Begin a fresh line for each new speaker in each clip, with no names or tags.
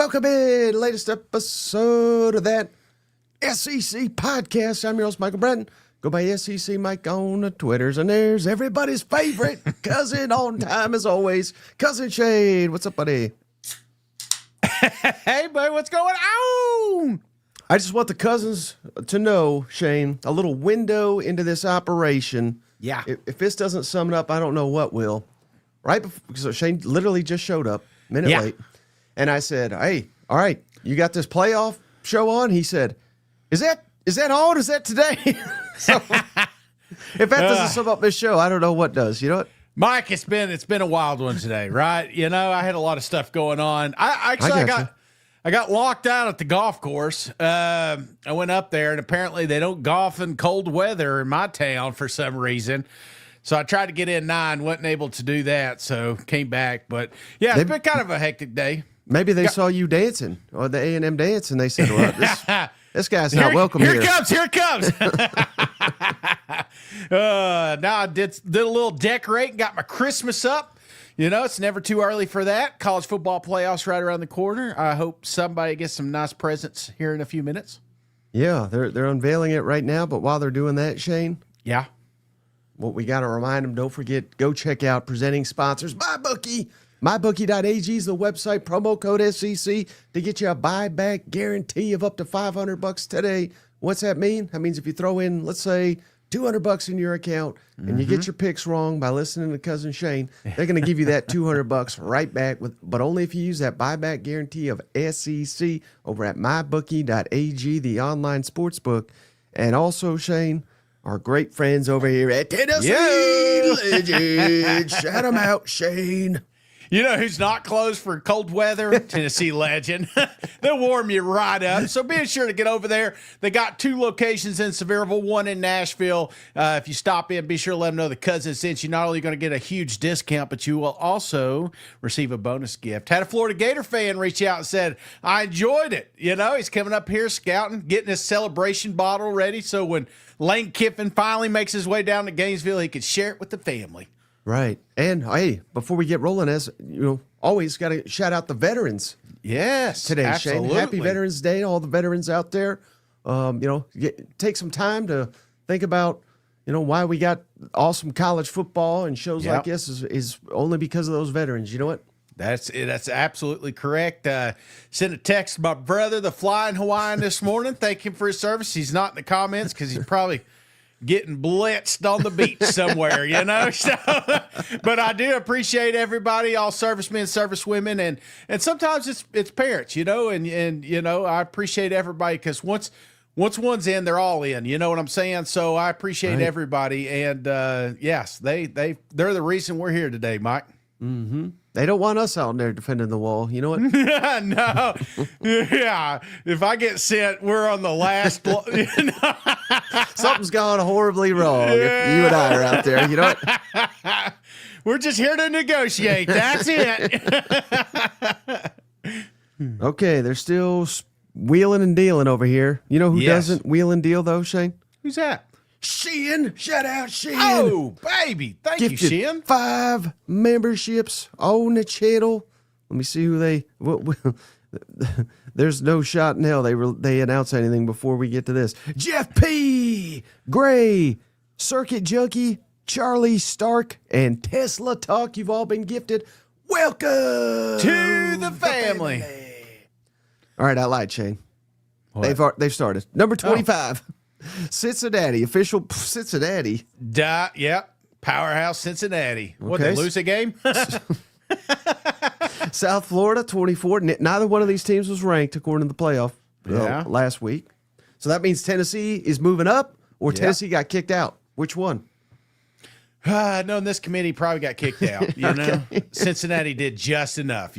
Welcome in, latest episode of that SEC podcast. I'm your host, Michael Bratton. Go by SEC Mike on the Twitters, and there's everybody's favorite cousin on time as always, Cousin Shane. What's up, buddy?
Hey, buddy, what's going on?
I just want the cousins to know, Shane, a little window into this operation.
Yeah.
If this doesn't sum it up, I don't know what will. Right before, so Shane literally just showed up, minute late. And I said, hey, all right, you got this playoff show on? He said, is that on? Is that today? So if that doesn't sum up this show, I don't know what does. You know what?
Mike, it's been a wild one today, right? You know, I had a lot of stuff going on. I got locked out at the golf course. I went up there, and apparently they don't golf in cold weather in my town for some reason. So I tried to get in 9, wasn't able to do that, so came back. But, yeah, it's been kind of a hectic day.
Maybe they saw you dancing, or the A&M dance, and they said, well, this guy's not welcome here.
Here it comes. Now I did a little decorating, got my Christmas up. You know, it's never too early for that. College football playoffs right around the corner. I hope somebody gets some nice presents here in a few minutes.
Yeah, they're unveiling it right now, but while they're doing that, Shane.
Yeah.
What we got to remind them, don't forget, go check out presenting sponsors, MyBookie. MyBookie.ag is the website, promo code SEC to get you a buyback guarantee of up to $500 today. What's that mean? That means if you throw in, let's say, $200 in your account and you get your picks wrong by listening to Cousin Shane, they're going to give you that $200 right back, but only if you use that buyback guarantee of SEC over at MyBookie.ag, the online sportsbook. And also, Shane, our great friends over here at Tennessee Legends. Shout them out, Shane.
You know who's not closed for cold weather? Tennessee Legend. They'll warm you right up. So be sure to get over there. They got 2 locations in Sevierville, 1 in Nashville. If you stop in, be sure to let them know the cousin sent you. Not only going to get a huge discount, but you will also receive a bonus gift. Had a Florida Gator fan reach out and said, I enjoyed it. You know, he's coming up here scouting, getting his celebration bottle ready. So when Lane Kiffin finally makes his way down to Gainesville, he could share it with the family.
Right. And, hey, before we get rolling, as you know, always got to shout out the veterans.
Yes,
today,
absolutely.
Shane. Happy Veterans Day to all the veterans out there. Take some time to think about, why we got awesome college football and shows like this is only because of those veterans. You know what?
That's absolutely correct. Sent a text to my brother, the Flying Hawaiian, this morning. Thank him for his service. He's not in the comments because he's probably getting blitzed on the beach somewhere, So, but I do appreciate everybody, all servicemen, servicewomen, and sometimes it's parents, and I appreciate everybody because once one's in, they're all in. You know what I'm saying? So I appreciate everybody, and yes, they're the reason we're here today, Mike.
Mm-hmm. They don't want us out there defending the wall. You know what?
No. Yeah. If I get sent, we're on the last.
Something's gone horribly wrong if you and I are out there. You know what?
We're just here to negotiate. That's it.
Okay, they're still wheeling and dealing over here. You know who doesn't wheel and deal, though, Shane?
Who's that?
Sheehan. Shout out, Sheehan.
Oh, baby. Thank you, Sheehan.
5 memberships on the channel. Let me see who they... there's no shot in hell they announce anything before we get to this. Jeff P. Gray, Circuit Junkie, Charlie Stark, and Tesla Talk. You've all been gifted. Welcome
to the family.
All right, I lied, Shane. What? They've started. Number 25. Cincinnati, official Cincinnati.
Powerhouse Cincinnati.
Okay.
What, they lose a game?
South Florida, 24. Neither one of these teams was ranked according to the playoff last week. So that means Tennessee is moving up or Tennessee got kicked out. Which one?
Knowing this committee probably got kicked out, know. Cincinnati did just enough,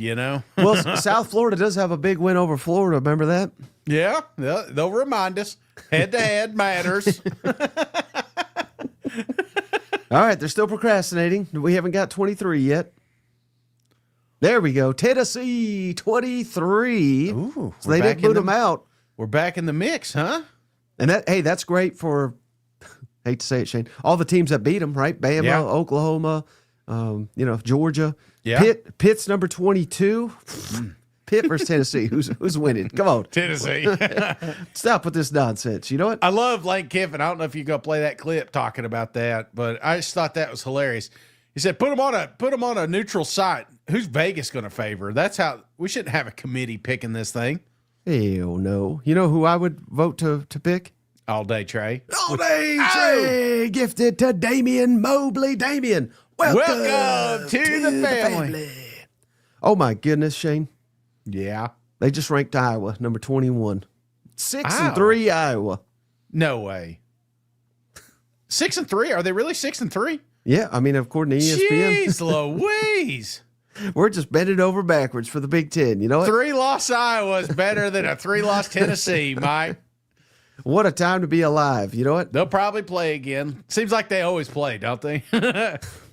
Well, South Florida does have a big win over Florida. Remember that?
Yeah, they'll remind us. Head-to-head matters.
All right, they're still procrastinating. We haven't got 23 yet. There we go. Tennessee, 23.
Ooh,
so they didn't boot them out.
We're back in the mix, huh?
And that's great for, hate to say it, Shane, all the teams that beat them, right? Bama, Oklahoma, Georgia.
Yeah.
Pitt's number 22. Pitt versus Tennessee. Who's winning? Come on.
Tennessee.
Stop with this nonsense. You know what?
I love Lane Kiffin. I don't know if you're going to play that clip talking about that, but I just thought that was hilarious. He said, put them on a neutral site. Who's Vegas going to favor? That's how we shouldn't have a committee picking this thing.
Hell no. You know who I would vote to pick?
All day, Trey.
All day, Trey. Gifted to Damian Mobley. Damian, welcome
to the family.
Oh, my goodness, Shane.
Yeah.
They just ranked Iowa, number 21. 6-3 Iowa.
No way. 6-3? Are they really 6-3?
Yeah, I mean, according to ESPN.
Jeez Louise.
We're just bending over backwards for the Big Ten. You know what?
3-loss Iowa is better than a 3-loss Tennessee, Mike.
What a time to be alive. You know what?
They'll probably play again. Seems like they always play, don't they?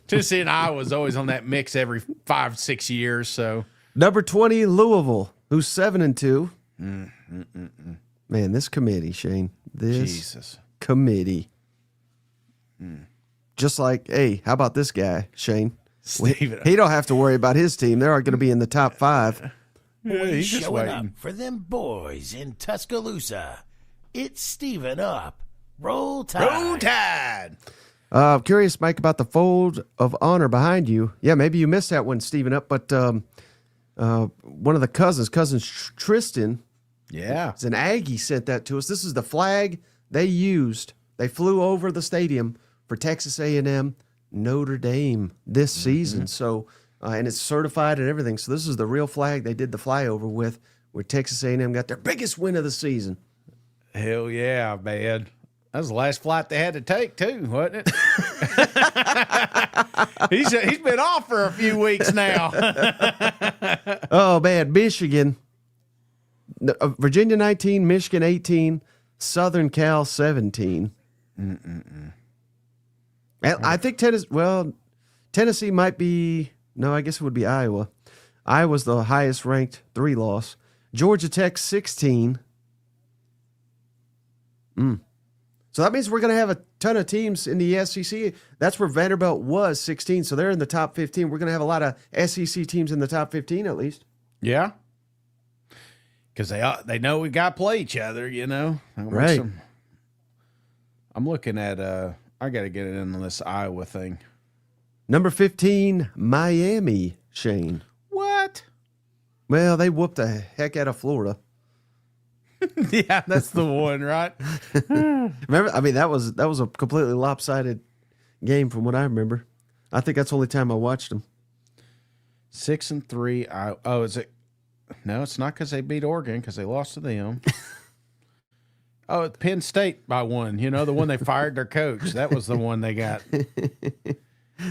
Tennessee and Iowa's always on that mix every 5-6 years. So
number 20, Louisville, who's 7-2. Man, this committee, Shane. This committee. Just like, hey, how about this guy, Shane? He don't have to worry about his team. They're going to be in the top 5.
He's just
Showing
waiting.
up for them boys in Tuscaloosa. It's Steven up. Roll Tide.
Roll Tide.
I'm curious, Mike, about the fold of honor behind you. Yeah, maybe you missed that one, Stephen up, but one of the cousins, Tristan, is an Aggie, sent that to us. This is the flag they used. They flew over the stadium for Texas A&M, Notre Dame this season. So, and it's certified and everything. So this is the real flag they did the flyover with, where Texas A&M got their biggest win of the season.
Hell yeah, man. That was the last flight they had to take, too, wasn't it? He's been off for a few weeks now.
Oh, man. Michigan. Virginia 19, Michigan 18, Southern Cal 17. I think Tennessee might be, no, I guess it would be Iowa. Iowa's the highest ranked 3-loss. Georgia Tech 16. So that means we're going to have a ton of teams in the SEC. That's where Vanderbilt was, 16. So they're in the top 15. We're going to have a lot of SEC teams in the top 15 at least.
Yeah. Because they know we got to play each other, you know.
Right.
I'm looking at, I got to get it in on this Iowa thing.
Number 15, Miami, Shane.
What?
Well, they whooped the heck out of Florida.
Yeah, that's the one, right?
Remember, I mean, that was a completely lopsided game from what I remember. I think that's the only time I watched them.
6-3. Oh, is it? No, it's not because they beat Oregon, because they lost to them. Oh, Penn State by 1. You know, the one they fired their coach. That was the one they got.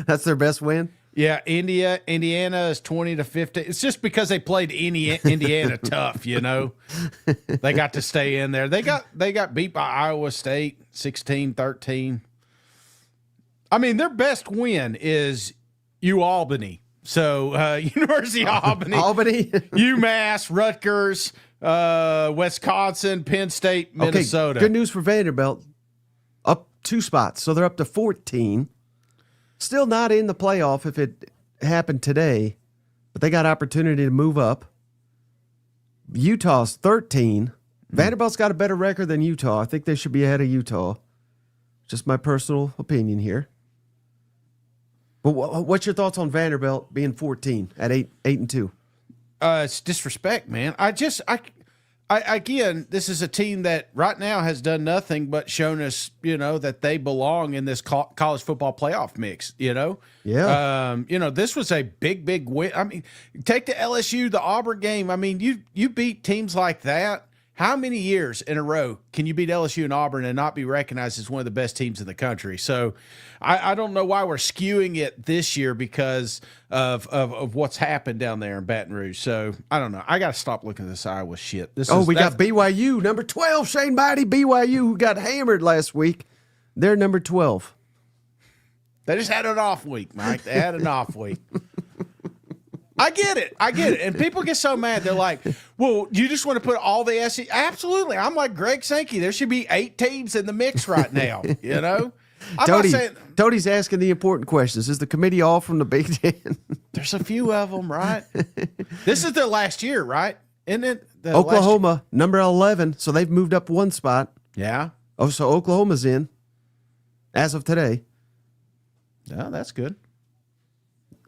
That's their best win?
Yeah, Indiana is 20-15. It's just because they played Indiana tough, you know. They got to stay in there. They got beat by Iowa State 16-13. I mean, their best win is Albany. So University of Albany, UMass, Rutgers, Wisconsin, Penn State, Minnesota.
Okay, good news for Vanderbilt. Up 2 spots, so they're up to 14. Still not in the playoff if it happened today, but they got opportunity to move up. Utah's 13. Vanderbilt's got a better record than Utah. I think they should be ahead of Utah. Just my personal opinion here. But what's your thoughts on Vanderbilt being 14 at 8-2?
It's disrespect, man. Again, this is a team that right now has done nothing but shown us, you know, that they belong in this college football playoff mix, you know?
Yeah.
This was a big win. I mean, take the LSU, the Auburn game. I mean, you beat teams like that. How many years in a row can you beat LSU and Auburn and not be recognized as one of the best teams in the country? So I don't know why we're skewing it this year because of what's happened down there in Baton Rouge. So I don't know. I got to stop looking at this Iowa shit.
We got BYU, number 12, Shane Mighty, BYU, who got hammered last week. They're number 12.
They just had an off week, Mike. They had an off week. I get it. And people get so mad. They're like, well, you just want to put all the SEC? Absolutely. I'm like Greg Sankey. There should be 8 teams in the mix right now, you know?
Tody's asking the important questions. Is the committee all from the Big Ten?
There's a few of them, right? This is their last year, right? Isn't it the
Oklahoma, number 11. So they've moved up one spot.
Yeah.
Oh, so Oklahoma's in as of today.
No, that's good.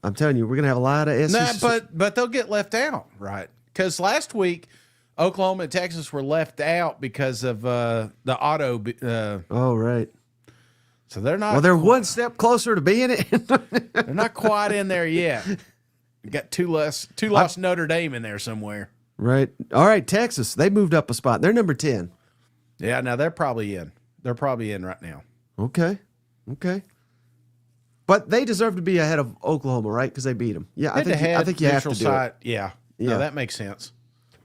I'm telling you, we're going to have a lot of SEC.
No, but they'll get left out, right? Because last week, Oklahoma and Texas were left out because of the auto.
Oh, right.
So they're not.
Well, they're one step closer to being it.
They're not quite in there yet. We got two lost Notre Dame in there somewhere.
Right. All right, Texas. They moved up a spot. They're number 10.
Yeah, now they're probably in. They're probably in right now.
Okay. But they deserve to be ahead of Oklahoma, right? Because they beat them. Yeah, I think you have to do it.
Yeah.
Yeah.
No, that makes sense.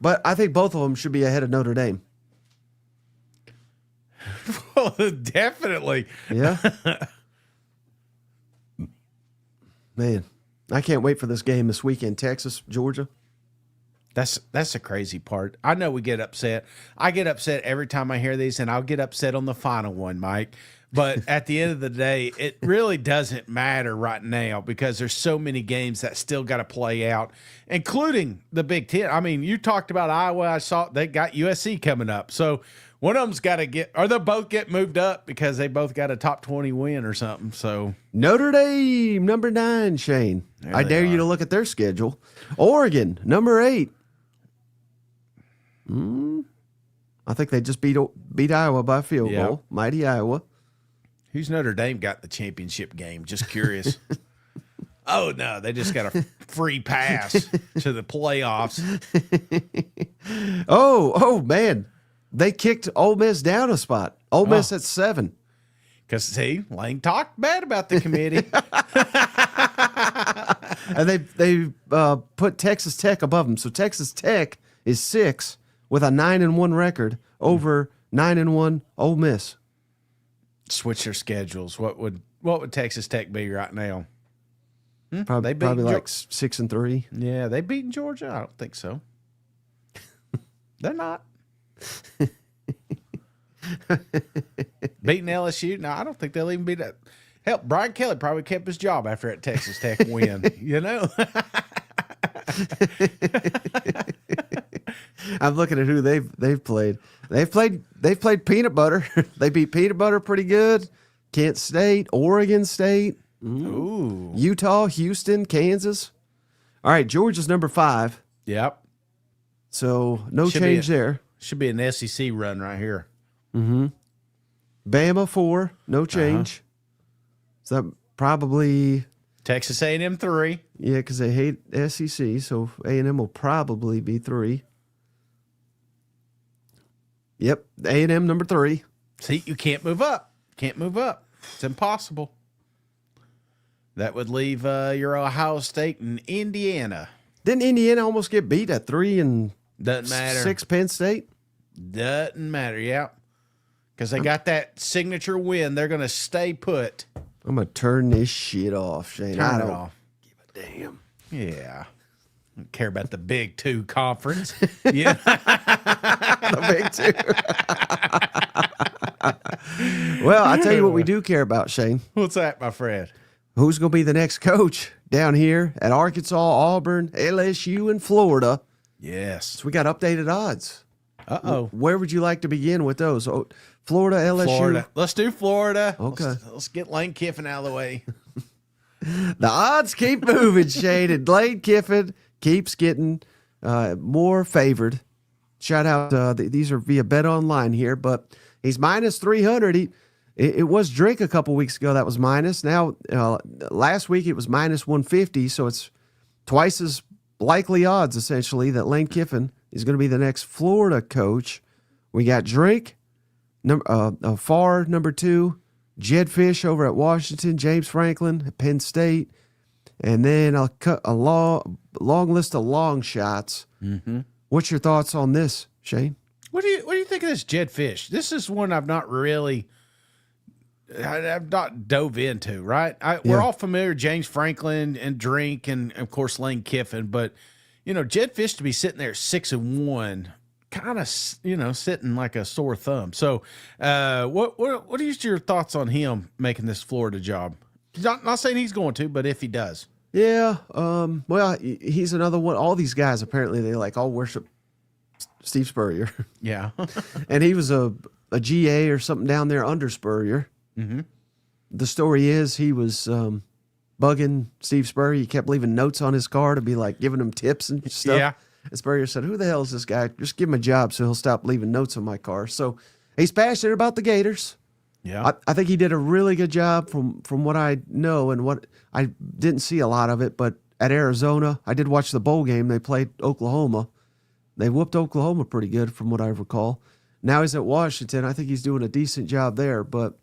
But I think both of them should be ahead of Notre Dame.
Well, definitely.
Yeah. Man, I can't wait for this game this weekend. Texas, Georgia.
That's the crazy part. I know we get upset. I get upset every time I hear these, and I'll get upset on the final one, Mike. But at the end of the day, it really doesn't matter right now because there's so many games that still got to play out, including the Big Ten. I mean, you talked about Iowa. I saw they got USC coming up. So one of them's got to get, or they'll both get moved up because they both got a top 20 win or something. So
Notre Dame, number 9, Shane. I dare you to look at their schedule. Oregon, number 8. I think they just beat Iowa by a field goal. Mighty Iowa.
Who's Notre Dame got the championship game? Just curious. Oh, no, they just got a free pass to the playoffs.
Oh, man. They kicked Ole Miss down a spot. Ole Miss at 7.
Because, see, Lane talked bad about the committee.
And they put Texas Tech above them. So Texas Tech is 6 with a 9-1 record over 9-1 Ole Miss.
Switch their schedules. What would Texas Tech be right now?
Probably like 6-3.
Yeah, they beaten Georgia? I don't think so. They're not. Beating LSU? No, I don't think they'll even beat that. Hell, Brian Kelly probably kept his job after that Texas Tech win. You know?
I'm looking at who they've played. They've played Peanut Butter. They beat Peanut Butter pretty good. Kent State, Oregon State,
Ooh.
Utah, Houston, Kansas. All right, Georgia's number 5.
Yep.
So no change there.
Should be an SEC run right here.
Bama 4, no change. So that probably
Texas A&M 3.
yeah, because they hate SEC. So A&M will probably be 3. Yep, A&M number 3.
See, you can't move up. Can't move up. It's impossible. That would leave your Ohio State and Indiana.
Didn't Indiana almost get beat at 3 and
Doesn't matter.
6 Penn State?
Doesn't matter, yeah. Because they got that signature win. They're going to stay put.
I'm going to turn this shit off, Shane. I
Turn it
don't
off.
give a damn.
Yeah. I don't care about the Big 2 conference. Yeah.
The Big 2. Well, I tell you what we do care about, Shane.
What's that, my friend?
Who's going to be the next coach down here at Arkansas, Auburn, LSU, and Florida?
Yes.
So we got updated odds.
Uh-oh.
Where would you like to begin with those? Oh, Florida, LSU.
Florida. Let's do Florida.
Okay.
Let's get Lane Kiffin out of the way.
The odds keep moving, Shane, and Lane Kiffin keeps getting more favored. Shout out, these are via Bet Online here, but he's minus 300. It was Drake a couple weeks ago that was minus. Now, last week it was minus 150, so it's twice as likely odds, essentially, that Lane Kiffin is going to be the next Florida coach. We got Drake, Farr, number 2, Jed Fish over at Washington, James Franklin at Penn State, and then a long list of long shots.
Mm-hmm.
What's your thoughts on this, Shane?
What do you think of this Jed Fish? This is one I've not dove into, right? We're all familiar with James Franklin and Drink and of course Lane Kiffin, but Jed Fish to be sitting there 6-1, kind of sitting like a sore thumb. So, what is your thoughts on him making this Florida job? Not saying he's going to, but if he does.
Yeah, well, he's another one. All these guys apparently they all worship Steve Spurrier.
Yeah.
And he was a GA or something down there under Spurrier.
Mm-hmm.
The story is he was bugging Steve Spurrier. He kept leaving notes on his car to be like giving him tips and stuff.
Yeah.
And Spurrier said, "Who the hell is this guy? Just give him a job so he'll stop leaving notes on my car." So he's passionate about the Gators.
Yeah.
I think he did a really good job from what I know and what I didn't see a lot of it. But at Arizona, I did watch the bowl game. They played Oklahoma. They whooped Oklahoma pretty good from what I recall. Now he's at Washington. I think he's doing a decent job there. But,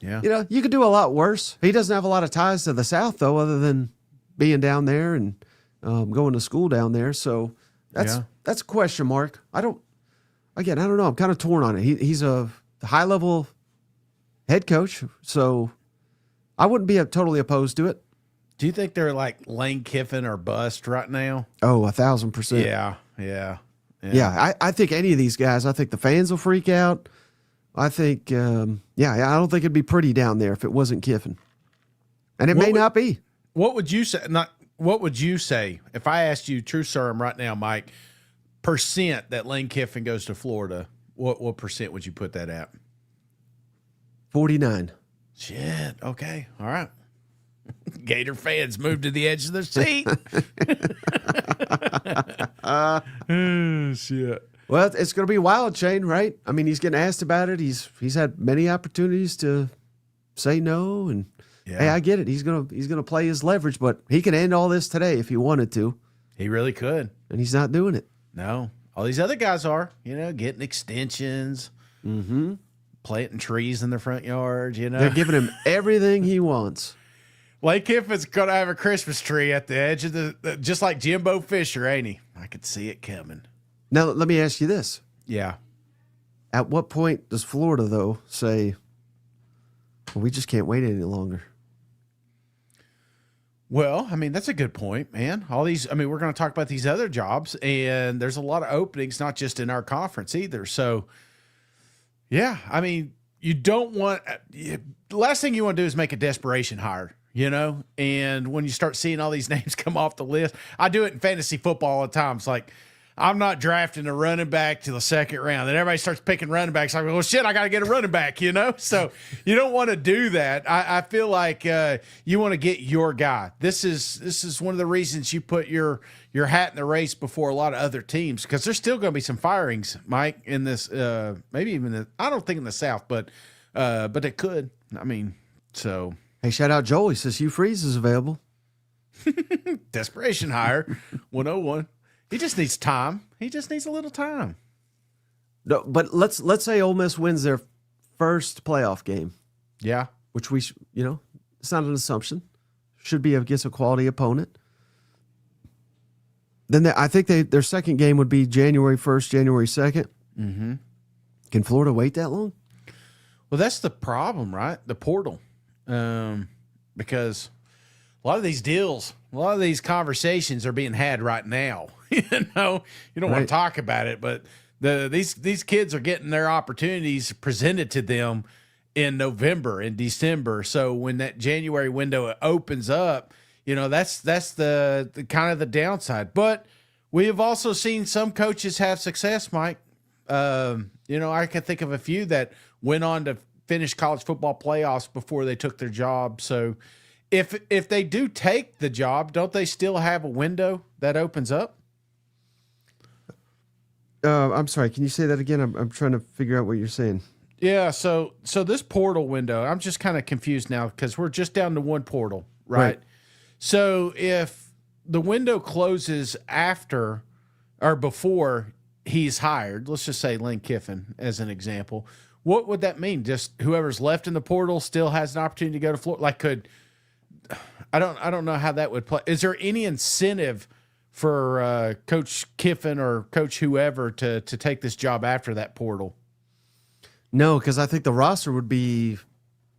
Yeah.
you know, you could do a lot worse. He doesn't have a lot of ties to the South, though, other than being down there and going to school down there. So that's a question mark. I don't know. I'm kind of torn on it. He's a high-level head coach, so I wouldn't be totally opposed to it.
Do you think they're like Lane Kiffin or bust right now?
Oh, 1,000%.
Yeah.
I think any of these guys, I think the fans will freak out. I think, I don't think it'd be pretty down there if it wasn't Kiffin. And it may not be.
What would you say? What would you say if I asked you, true serum, right now, Mike, percent that Lane Kiffin goes to Florida? What percent would you put that at?
49.
Shit. Okay. All right. Gator fans moved to the edge of their seat. Shit.
Well, it's going to be wild, Shane, right? I mean, he's getting asked about it. He's had many opportunities to say no, and hey, I get it. He's gonna play his leverage, but he can end all this today if he wanted to.
He really could.
And he's not doing it.
No. All these other guys are, getting extensions, planting trees in their front yard,
They're giving him everything he wants.
Lane Kiffin's going to have a Christmas tree at the edge of the just like Jimbo Fisher, ain't he? I could see it coming.
Now, let me ask you this.
Yeah.
At what point does Florida, though, say, well, we just can't wait any longer?
Well, I mean, that's a good point, man. We're going to talk about these other jobs, and there's a lot of openings, not just in our conference either. So, yeah, I mean, you don't want the last thing you want to do is make a desperation hire, and when you start seeing all these names come off the list, I do it in fantasy football all the time. It's like, I'm not drafting a running back to the second round. Then everybody starts picking running backs. Like, well, shit, I got to get a running back, So you don't want to do that. I feel like you want to get your guy. This is one of the reasons you put your hat in the race before a lot of other teams, because there's still going to be some firings, Mike, in this. Maybe even I don't think in the South, but it could. I mean, so.
Hey, shout out Joel. He says Hugh Freeze is available.
Desperation hire 101. He just needs time. He just needs a little time.
No, but let's say Ole Miss wins their first playoff game.
Yeah.
Which it's not an assumption. Should be against a quality opponent. Then I think their second game would be January 1st, January 2nd.
Mm-hmm.
Can Florida wait that long?
Well, that's the problem, right? The portal. Because a lot of these deals, a lot of these conversations are being had right now. You don't want to talk about it, but these kids are getting their opportunities presented to them in November and December. So when that January window opens up, that's the kind of the downside. But we have also seen some coaches have success, Mike. I can think of a few that went on to finish college football playoffs before they took their job. So if they do take the job, don't they still have a window that opens up?
I'm sorry. Can you say that again? I'm trying to figure out what you're saying.
Yeah. So this portal window, I'm just kind of confused now because we're just down to one portal, right? So if the window closes after or before he's hired, let's just say Lane Kiffin as an example, what would that mean? Just whoever's left in the portal still has an opportunity to go to Florida? Like I don't know how that would play. Is there any incentive for Coach Kiffin or Coach whoever to take this job after that portal?
No, because I think the roster would be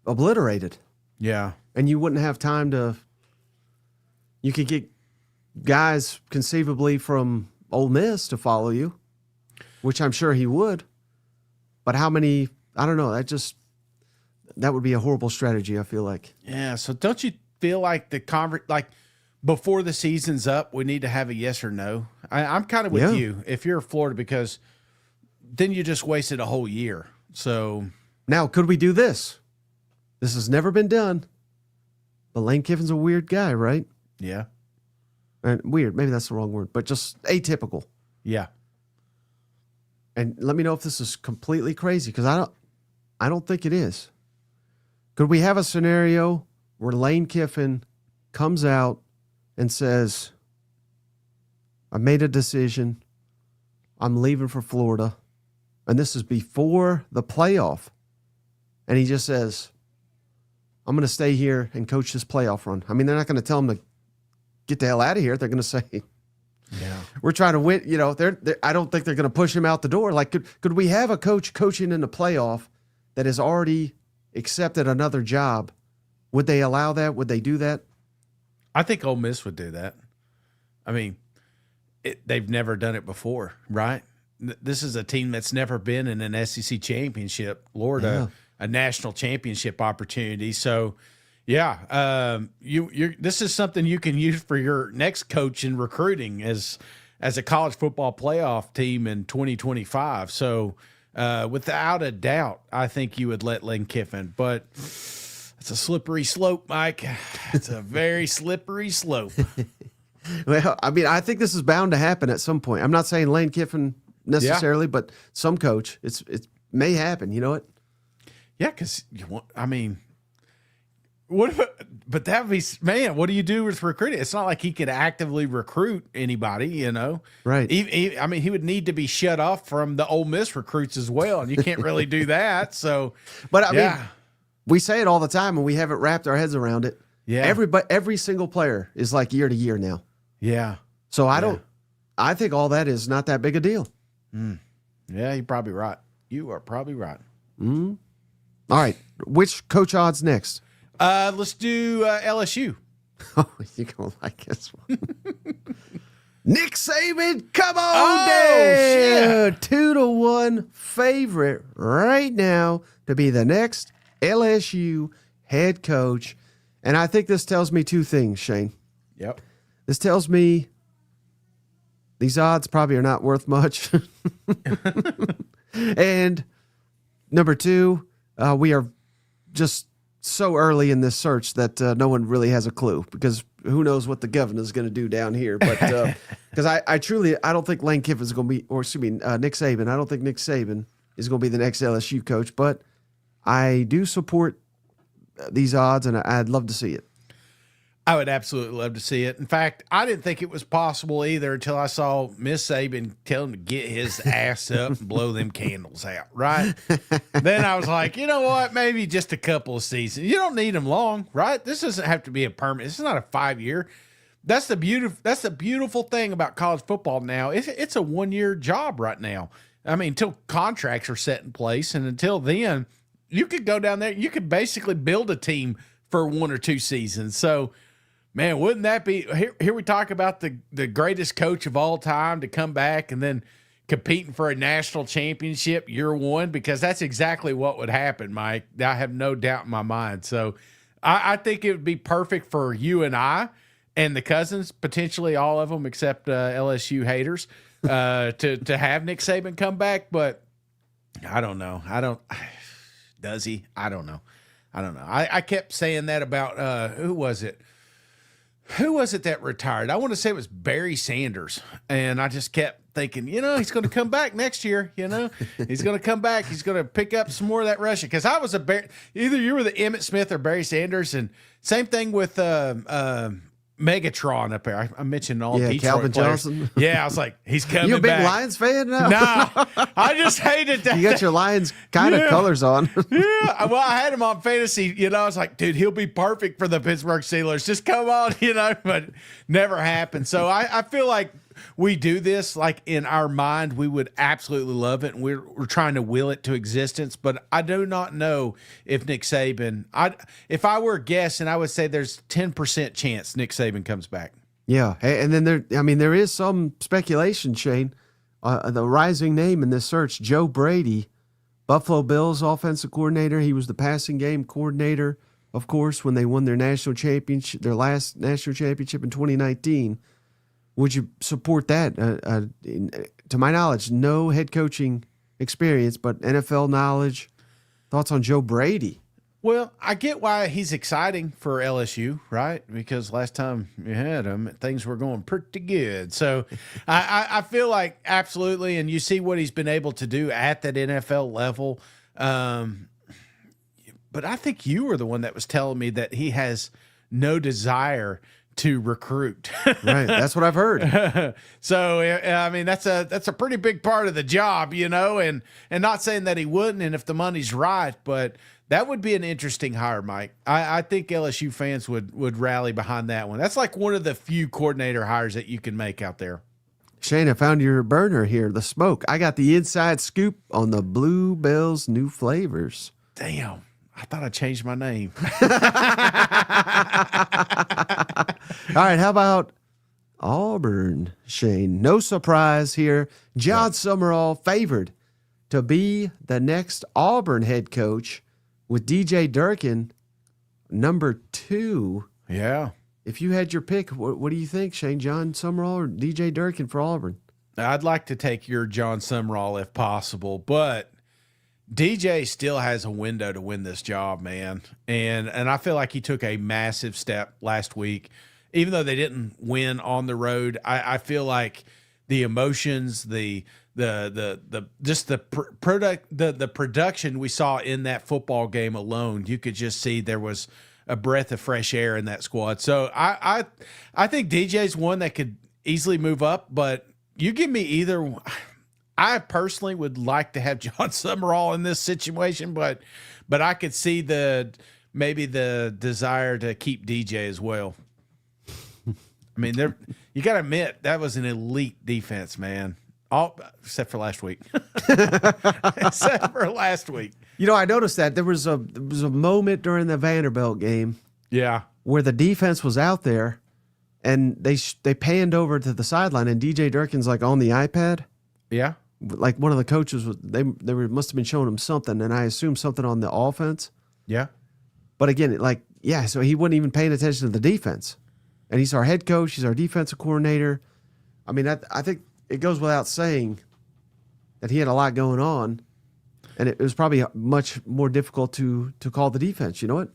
obliterated.
Yeah.
And you wouldn't have time to – you could get guys conceivably from Ole Miss to follow you, which I'm sure he would. But how many – I don't know. That would be a horrible strategy, I feel like.
Yeah, so don't you feel like before the season's up, we need to have a yes or no. I'm kind of with you if you're Florida, because then you just wasted a whole year. So
now, could we do this? This has never been done. But Lane Kiffin's a weird guy, right?
yeah,
And weird, maybe that's the wrong word, but just atypical.
yeah.
And let me know if this is completely crazy, because I don't think it is. Could we have a scenario where Lane Kiffin comes out and says, I made a decision. I'm leaving for Florida. And this is before the playoff. And he just says, I'm going to stay here and coach this playoff run. I mean, they're not going to tell him to get the hell out of here. They're going to say,
Yeah.
we're trying to win. You know, I don't think they're going to push him out the door. Like, could we have a coach coaching in the playoff that has already accepted another job? Would they allow that? Would they do that?
I think Ole Miss would do that. I mean, they've never done it before, right? This is a team that's never been in an SEC championship, Lord, a national championship opportunity. So, yeah, this is something you can use for your next coach in recruiting as a college football playoff team in 2025. So, without a doubt, I think you would let Lane Kiffin, but it's a slippery slope, Mike. It's a very slippery slope.
Well, I mean, I think this is bound to happen at some point. I'm not saying Lane Kiffin necessarily, but some coach. It may happen. You know what?
Yeah, because I mean, but that would be, man, what do you do with recruiting? It's not like he could actively recruit anybody, you know?
Right.
I mean, he would need to be shut off from the Ole Miss recruits as well, and you can't really do that. So,
but I mean, we say it all the time, and we haven't wrapped our heads around it.
Yeah.
Every single player is like year to year now.
Yeah.
So I think all that is not that big a deal.
Yeah, you're probably right. You are probably right.
All right. Which coach odds next?
Let's do LSU.
Oh, you're going to like this one. Nick Saban, come on
Oh,
down. 2-1 favorite right now to be the next LSU head coach. And I think this tells me two things, Shane.
Yep.
This tells me these odds probably are not worth much. And number two, we are just so early in this search that no one really has a clue, because who knows what the governor is going to do down here. But because I don't think Lane Kiffin is going to be, or excuse me, Nick Saban. I don't think Nick Saban is going to be the next LSU coach, but I do support these odds, and I'd love to see it.
I would absolutely love to see it. In fact, I didn't think it was possible either until I saw Miss Saban tell him to get his ass up and blow them candles out, right? Then I was like, you know what? Maybe just a couple of seasons. You don't need them long, right? This doesn't have to be a permanent. This is not a 5-year. That's the beautiful thing about college football now. It's a 1-year job right now. I mean, until contracts are set in place, and until then, you could go down there. You could basically build a team for 1 or 2 seasons. So, man, wouldn't that be here we talk about the greatest coach of all time to come back and then competing for a national championship year one, because that's exactly what would happen, Mike. I have no doubt in my mind. So I think it would be perfect for you and I and the cousins, potentially all of them except LSU haters, to have Nick Saban come back. But I don't know. Does he? I don't know. I kept saying that about who was it? Who was it that retired? I want to say it was Barry Sanders. And I just kept thinking, he's going to come back next year. He's going to come back. He's going to pick up some more of that rushing. Because I was either you were the Emmitt Smith or Barry Sanders. And same thing with Megatron up there. I mentioned all Detroit
Calvin
players.
Johnson.
Yeah, I was like, he's coming back.
You a big Lions fan now?
No, I just hated that.
You got your Lions kind of colors on.
Yeah, well, I had him on fantasy. I was like, dude, he'll be perfect for the Pittsburgh Steelers. Just come on, but never happened. So I feel like we do this like in our mind. We would absolutely love it, and we're trying to will it to existence. But I do not know if Nick Saban. If I were guessing, I would say there's 10% chance Nick Saban comes back.
Yeah, and then there is some speculation, Shane. The rising name in this search, Joe Brady, Buffalo Bills offensive coordinator. He was the passing game coordinator of course, when they won their national championship, their last national championship in 2019. Would you support that? To my knowledge, no head coaching experience, but NFL knowledge. Thoughts on Joe Brady?
Well, I get why he's exciting for LSU, right? Because last time you had him, things were going pretty good. So I feel like absolutely, and you see what he's been able to do at that NFL level. But I think you were the one that was telling me that he has no desire to recruit.
Right, that's what I've heard.
So I mean, that's a pretty big part of the job, and not saying that he wouldn't, and if the money's right, but that would be an interesting hire, Mike. I think LSU fans would rally behind that one. That's like one of the few coordinator hires that you can make out there.
Shane, I found your burner here, the smoke. I got the inside scoop on the Bluebell's new flavors.
Damn. I thought I changed my name.
All right, how about Auburn, Shane? No surprise here. John Summerall favored to be the next Auburn head coach with DJ Durkin, number 2.
Yeah.
If you had your pick, what do you think, Shane? John Summerall or DJ Durkin for Auburn?
I'd like to take your John Summerall if possible, but DJ still has a window to win this job, man. And I feel like he took a massive step last week. Even though they didn't win on the road, I feel like the emotions, the production we saw in that football game alone, you could just see there was a breath of fresh air in that squad. So I think DJ's one that could easily move up, but you give me either. I personally would like to have John Summerall in this situation, but I could see maybe the desire to keep DJ as well. I mean, you got to admit that was an elite defense, man. All except for last week. Except for last week.
I noticed that there was a moment during the Vanderbilt game, where the defense was out there, and they panned over to the sideline, and DJ Durkin's like on the iPad.
Yeah.
Like one of the coaches was, must have been showing him something, and I assume something on the offense.
Yeah.
But again, so he wasn't even paying attention to the defense. And he's our head coach, he's our defensive coordinator. I mean, I think it goes without saying that he had a lot going on, and it was probably much more difficult to call the defense, you know what?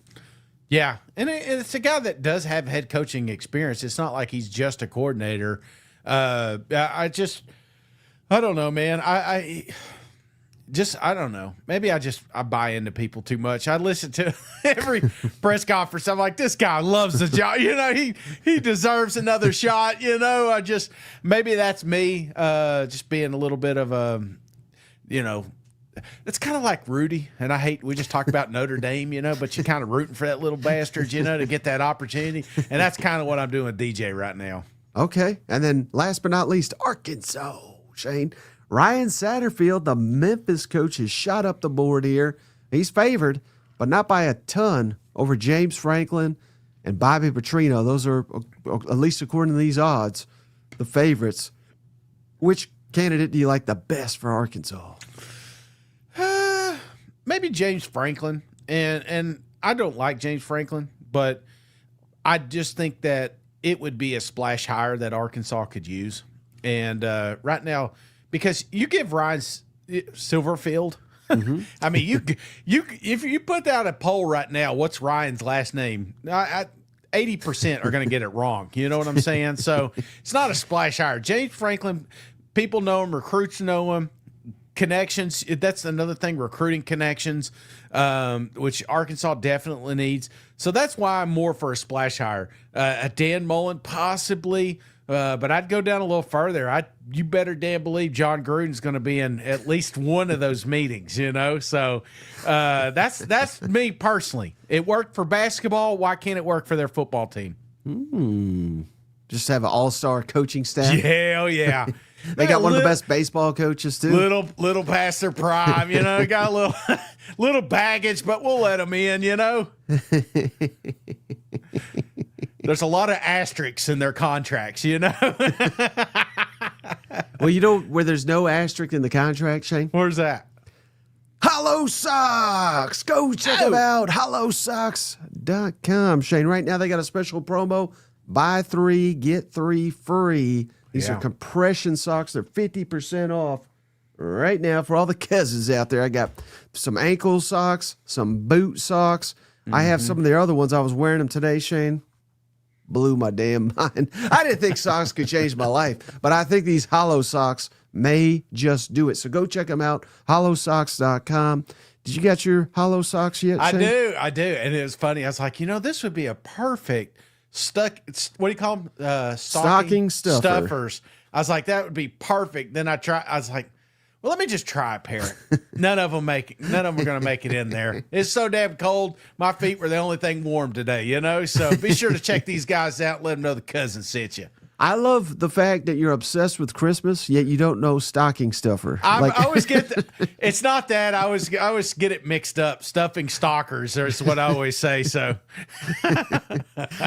Yeah. And it's a guy that does have head coaching experience. It's not like he's just a coordinator. I don't know, man. I don't know. Maybe I buy into people too much. I listen to every press conference. I'm like, this guy loves the job. He deserves another shot. Maybe that's me, just being a little bit of a, it's kind of like Rudy. And we just talked about Notre Dame, but you're kind of rooting for that little bastard, to get that opportunity. And that's kind of what I'm doing with DJ right now.
Okay. And then last but not least, Arkansas. Shane, Ryan Satterfield, the Memphis coach, has shot up the board here. He's favored, but not by a ton, over James Franklin and Bobby Petrino. Those are, at least according to these odds, the favorites. Which candidate do you like the best for Arkansas?
Maybe James Franklin. And I don't like James Franklin, but I just think that it would be a splash hire that Arkansas could use. And right now, because you give Ryan Silverfield, I mean, if you put out a poll right now, what's Ryan's last name? 80% are going to get it wrong. You know what I'm saying? So it's not a splash hire. James Franklin, people know him, recruits know him, connections. That's another thing, recruiting connections, which Arkansas definitely needs. So that's why I'm more for a splash hire. A Dan Mullen, possibly. But I'd go down a little further. You better damn believe John Gruden's going to be in at least one of those meetings, So that's me personally. It worked for basketball. Why can't it work for their football team?
Just have an all-star coaching staff.
Hell yeah.
They got one of the best baseball coaches too.
Little past their prime, got a little baggage, but we'll let them in, There's a lot of asterisks in their contracts,
Well, where there's no asterisk in the contract, Shane?
Where's that?
Hollow Socks. Go check them out. Hollow Socks. Sports.com. Shane, right now they got a special promo. Buy 3, get 3 free. These are compression socks. They're 50% off right now for all the cousins out there. I got some ankle socks, some boot socks. I have some of the other ones. I was wearing them today, Shane. Blew my damn mind. I didn't think socks could change my life, but I think these hollow socks may just do it. So go check them out, hollowsocks.com. Did you get your hollow socks yet, Shane?
I do. And it was funny. I was like, this would be a perfect what do you call them?
Stocking
stuffers. I was like, that would be perfect. Then I was like, well, let me just try a pair. None of them are going to make it in there. It's so damn cold. My feet were the only thing warm today, So be sure to check these guys out. Let them know the cousin sent you.
I love the fact that you're obsessed with Christmas, yet you don't know stocking stuffer.
I always get it's not that. I always get it mixed up. Stuffing stalkers is what I always say. So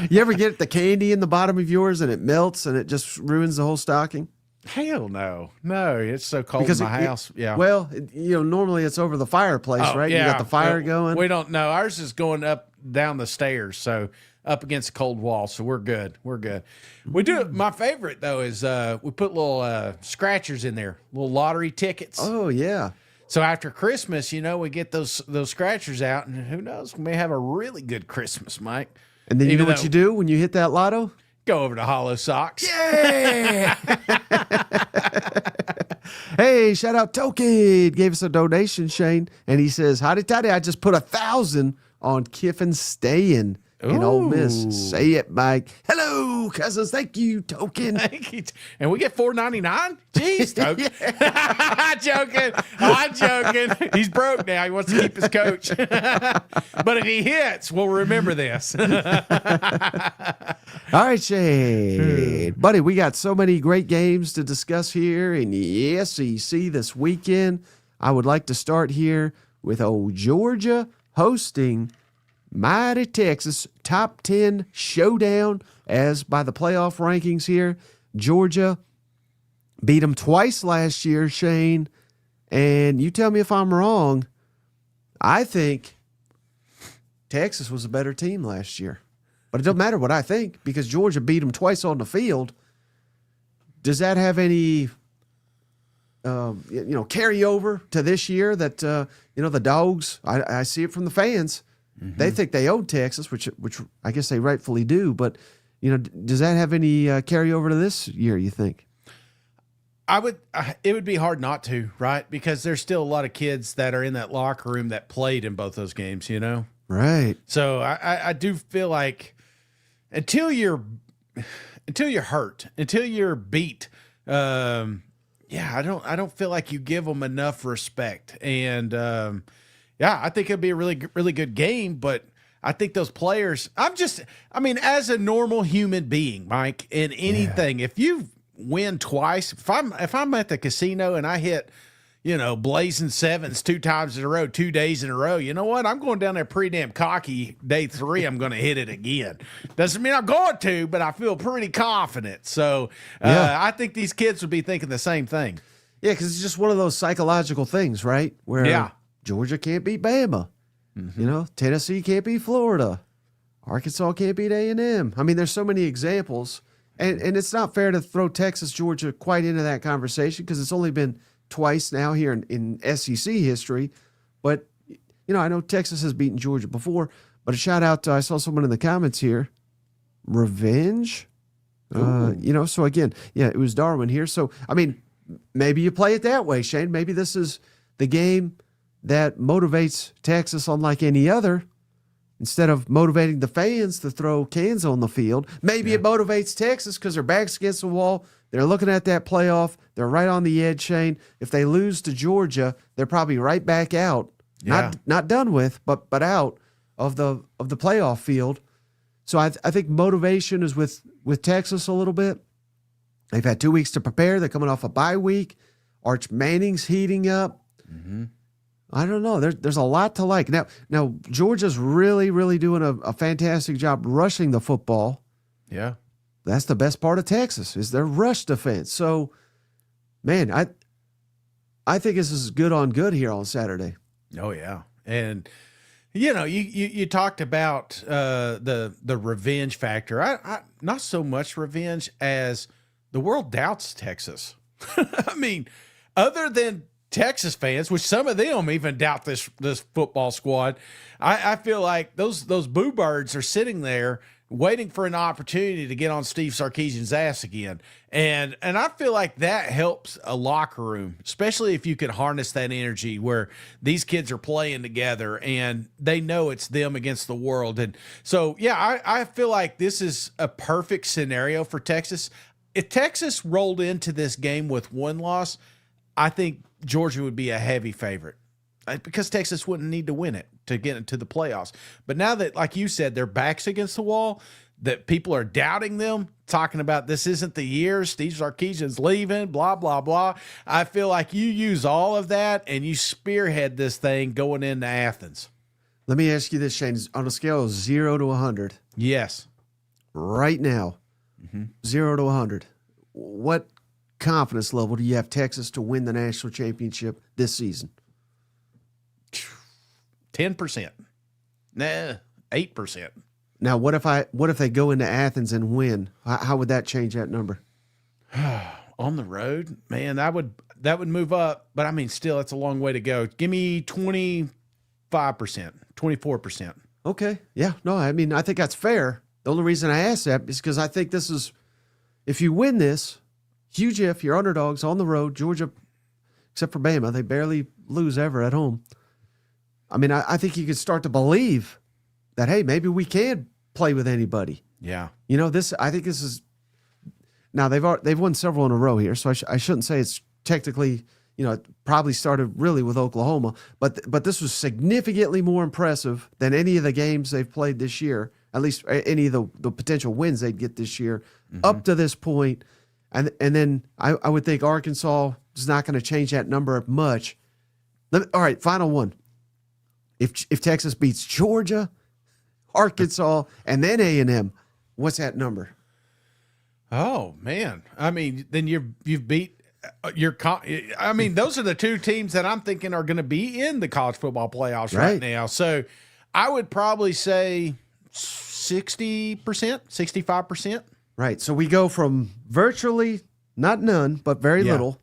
you ever get the candy in the bottom of yours and it melts and it just ruins the whole stocking?
Hell no. No, it's so cold in my house. Yeah.
Well, normally it's over the fireplace, right?
Yeah.
You got the fire going.
We don't know. Ours is going up down the stairs, so up against a cold wall, so we're good. We're good. We do. My favorite though is we put little scratchers in there, little lottery tickets.
Oh yeah.
So after Christmas, we get those scratchers out, and who knows, we may have a really good Christmas, Mike.
And then you know what you do when you hit that lotto?
Go over to Hollow Socks.
Yeah. Hey, shout out Token. Gave us a donation, Shane, and he says, "Howdy toddy, I just put 1,000 on Kiffin staying in Ole Miss." Say it, Mike. Hello, cousins. Thank you, Token.
Thank you. And we get $4.99. Jeez, Token. I'm joking. He's broke now. He wants to keep his coach. But if he hits, we'll remember this.
All right, Shane. Buddy, we got so many great games to discuss here in the SEC this weekend. I would like to start here with old Georgia hosting mighty Texas. Top 10 showdown as by the playoff rankings here. Georgia beat them twice last year, Shane. And you tell me if I'm wrong. I think Texas was a better team last year. But it doesn't matter what I think because Georgia beat them twice on the field. Does that have any, carry over to this year that, the dogs, I see it from the fans. Mm-hmm. They think they own Texas, which I guess they rightfully do. But, does that have any carryover to this year, you think?
It would be hard not to, right? Because there's still a lot of kids that are in that locker room that played in both those games,
Right.
So I do feel like until you're hurt, until you're beat, I don't feel like you give them enough respect. And I think it'll be a really, really good game. But I think those players, as a normal human being, Mike, in anything, if you win twice, if I'm at the casino and I hit, blazing sevens 2 times in a row, 2 days in a row, you know what? I'm going down there pretty damn cocky. Day 3, I'm going to hit it again. Doesn't mean I'm going to, but I feel pretty confident. So I think these kids would be thinking the same thing.
Yeah, because it's just one of those psychological things, right? Where Georgia can't beat Bama. Mm-hmm. Tennessee can't beat Florida. Arkansas can't beat A&M. There's so many examples. And it's not fair to throw Texas, Georgia quite into that conversation because it's only been twice now here in SEC history. But, I know Texas has beaten Georgia before. But a shout out, I saw someone in the comments here. Revenge? So again, it was Darwin here. So, maybe you play it that way, Shane. Maybe this is the game that motivates Texas unlike any other. Instead of motivating the fans to throw cans on the field, maybe it motivates Texas because their back's against the wall. They're looking at that playoff. They're right on the edge, Shane. If they lose to Georgia, they're probably right back out. Yeah. Not done with, but out of the playoff field. So I think motivation is with Texas a little bit. They've had 2 weeks to prepare. They're coming off a bye week. Arch Manning's heating up. Mm-hmm. I don't know. There's a lot to like. Now Georgia's really, really doing a fantastic job rushing the football.
Yeah.
That's the best part of Texas is their rush defense. So, man, I think this is good on good here on Saturday.
Oh, yeah. And, You talked about the revenge factor. I not so much revenge as the world doubts Texas. I mean, other than Texas fans, which some of them even doubt this football squad, I feel like those boo birds are sitting there waiting for an opportunity to get on Steve Sarkisian's ass again. And I feel like that helps a locker room, especially if you can harness that energy where these kids are playing together and they know it's them against the world. And so, yeah, I feel like this is a perfect scenario for Texas. If Texas rolled into this game with one loss, I think Georgia would be a heavy favorite because Texas wouldn't need to win it to get into the playoffs. But now that, like you said, their back's against the wall, that people are doubting them, talking about this isn't the year, Steve Sarkisian's leaving, blah, blah, blah. I feel like you use all of that and you spearhead this thing going into Athens.
Let me ask you this, Shane. On a scale of 0 to 100,
Yes.
right now, 0 to 100, what confidence level do you have Texas to win the national championship this season?
10%. Nah, 8%.
Now, what if they go into Athens and win? How would that change that number?
On the road, man, that would move up, but I mean, still, it's a long way to go. Give me 25%, 24%.
Okay. Yeah. No, I mean, I think that's fair. The only reason I ask that is because I think this is, if you win this, huge if, you're underdogs on the road, Georgia, except for Bama, they barely lose ever at home. I mean, I think you could start to believe that, hey, maybe we can play with anybody.
Yeah.
You know, I think this is, now they've won several in a row here, so I shouldn't say it's technically, it probably started really with Oklahoma, but this was significantly more impressive than any of the games they've played this year, at least any of the potential wins they'd get this year up to this point. And then I would think Arkansas is not going to change that number much. All right, final one. If Texas beats Georgia, Arkansas, and then A&M, what's that number?
Oh man, I mean, then you've beat your. I mean, those are the two teams that I'm thinking are going to be in the college football playoffs right now. So I would probably say 60%, 65%.
Right. So we go from virtually not none, but very little,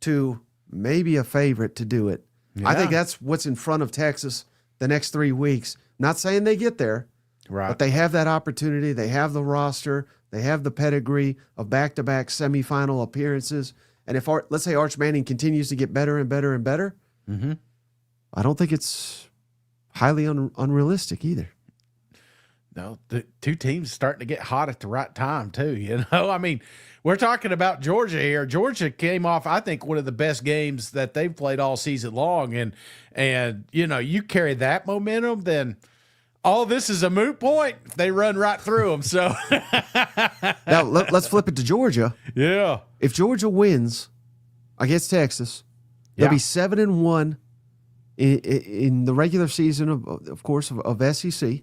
to maybe a favorite to do it. Yeah. I think that's what's in front of Texas the next 3 weeks. Not saying they get there, right? But they have that opportunity. They have the roster. They have the pedigree of back-to-back semifinal appearances. And if, let's say, Arch Manning continues to get better and better and better, I don't think it's highly unrealistic either.
No, the two teams starting to get hot at the right time too. I mean, we're talking about Georgia here. Georgia came off, I think, one of the best games that they've played all season long, and you carry that momentum, then all this is a moot point. They run right through them. So
now let's flip it to Georgia.
Yeah,
if Georgia wins against Texas, they'll be 7-1 in the regular season of course, of SEC.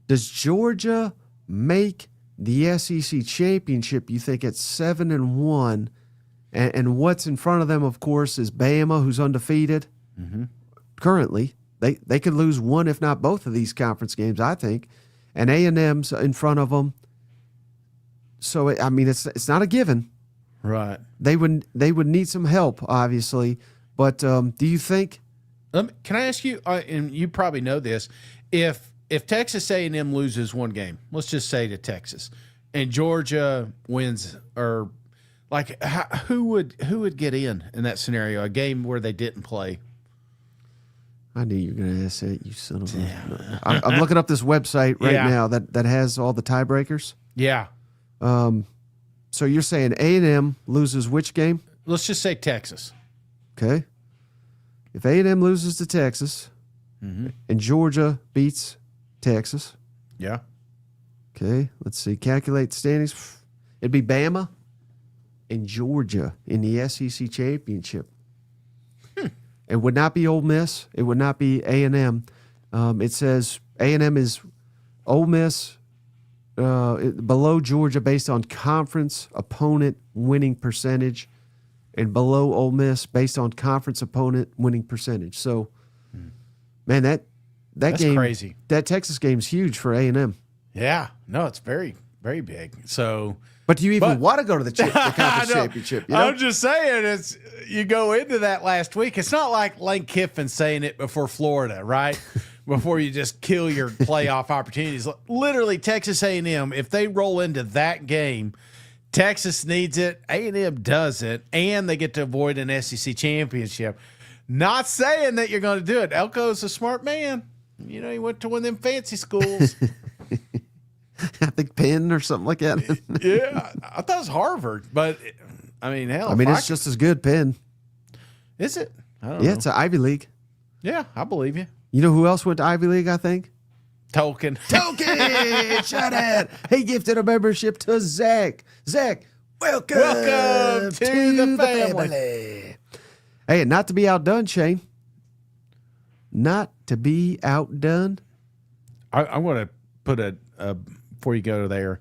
Does Georgia make the SEC championship, you think, at 7-1? And what's in front of them, of course, is Bama, who's undefeated currently. They could lose one, if not both, of these conference games, I think. And A&M's in front of them. So, I mean, it's not a given.
Right.
They would need some help, obviously. But do you think?
Can I ask you, and you probably know this, if Texas A&M loses one game, let's just say to Texas, and Georgia wins, or like who would get in that scenario? A game where they didn't play.
I knew you were going to ask that, you son of a. I'm looking up this website right now that has all the tiebreakers.
Yeah.
So you're saying A&M loses which game?
Let's just say Texas.
Okay. If A&M loses to Texas, and Georgia beats Texas.
Yeah. Okay,
let's see. Calculate standings. It'd be Bama and Georgia in the SEC championship. It would not be Ole Miss. It would not be A&M. It says A&M is Ole Miss below Georgia based on conference opponent winning percentage, and below Ole Miss based on conference opponent winning percentage. So, man, That's
game, crazy.
That Texas game's huge for A&M.
Yeah, no, it's very, very big. So,
but do you even want to go to the conference championship? You know?
I'm just saying, you go into that last week. It's not like Lane Kiffin saying it before Florida, right? Before you just kill your playoff opportunities. Literally, Texas A&M, if they roll into that game, Texas needs it, A&M doesn't, and they get to avoid an SEC championship. Not saying that you're going to do it. Elko's a smart man. You know, he went to one of them fancy schools.
I think Penn or something like that.
Yeah, I thought it was Harvard, but I mean, hell.
I mean, it's just as good, Penn.
Is it? I don't know.
It's an Ivy League.
Yeah, I believe you.
You know who else went to Ivy League, I think?
Tolkien.
Shout out. He gifted a membership to Zach. Zach, welcome to the family. Hey, not to be outdone, Shane. Not to be outdone.
I'm going to put before you go there,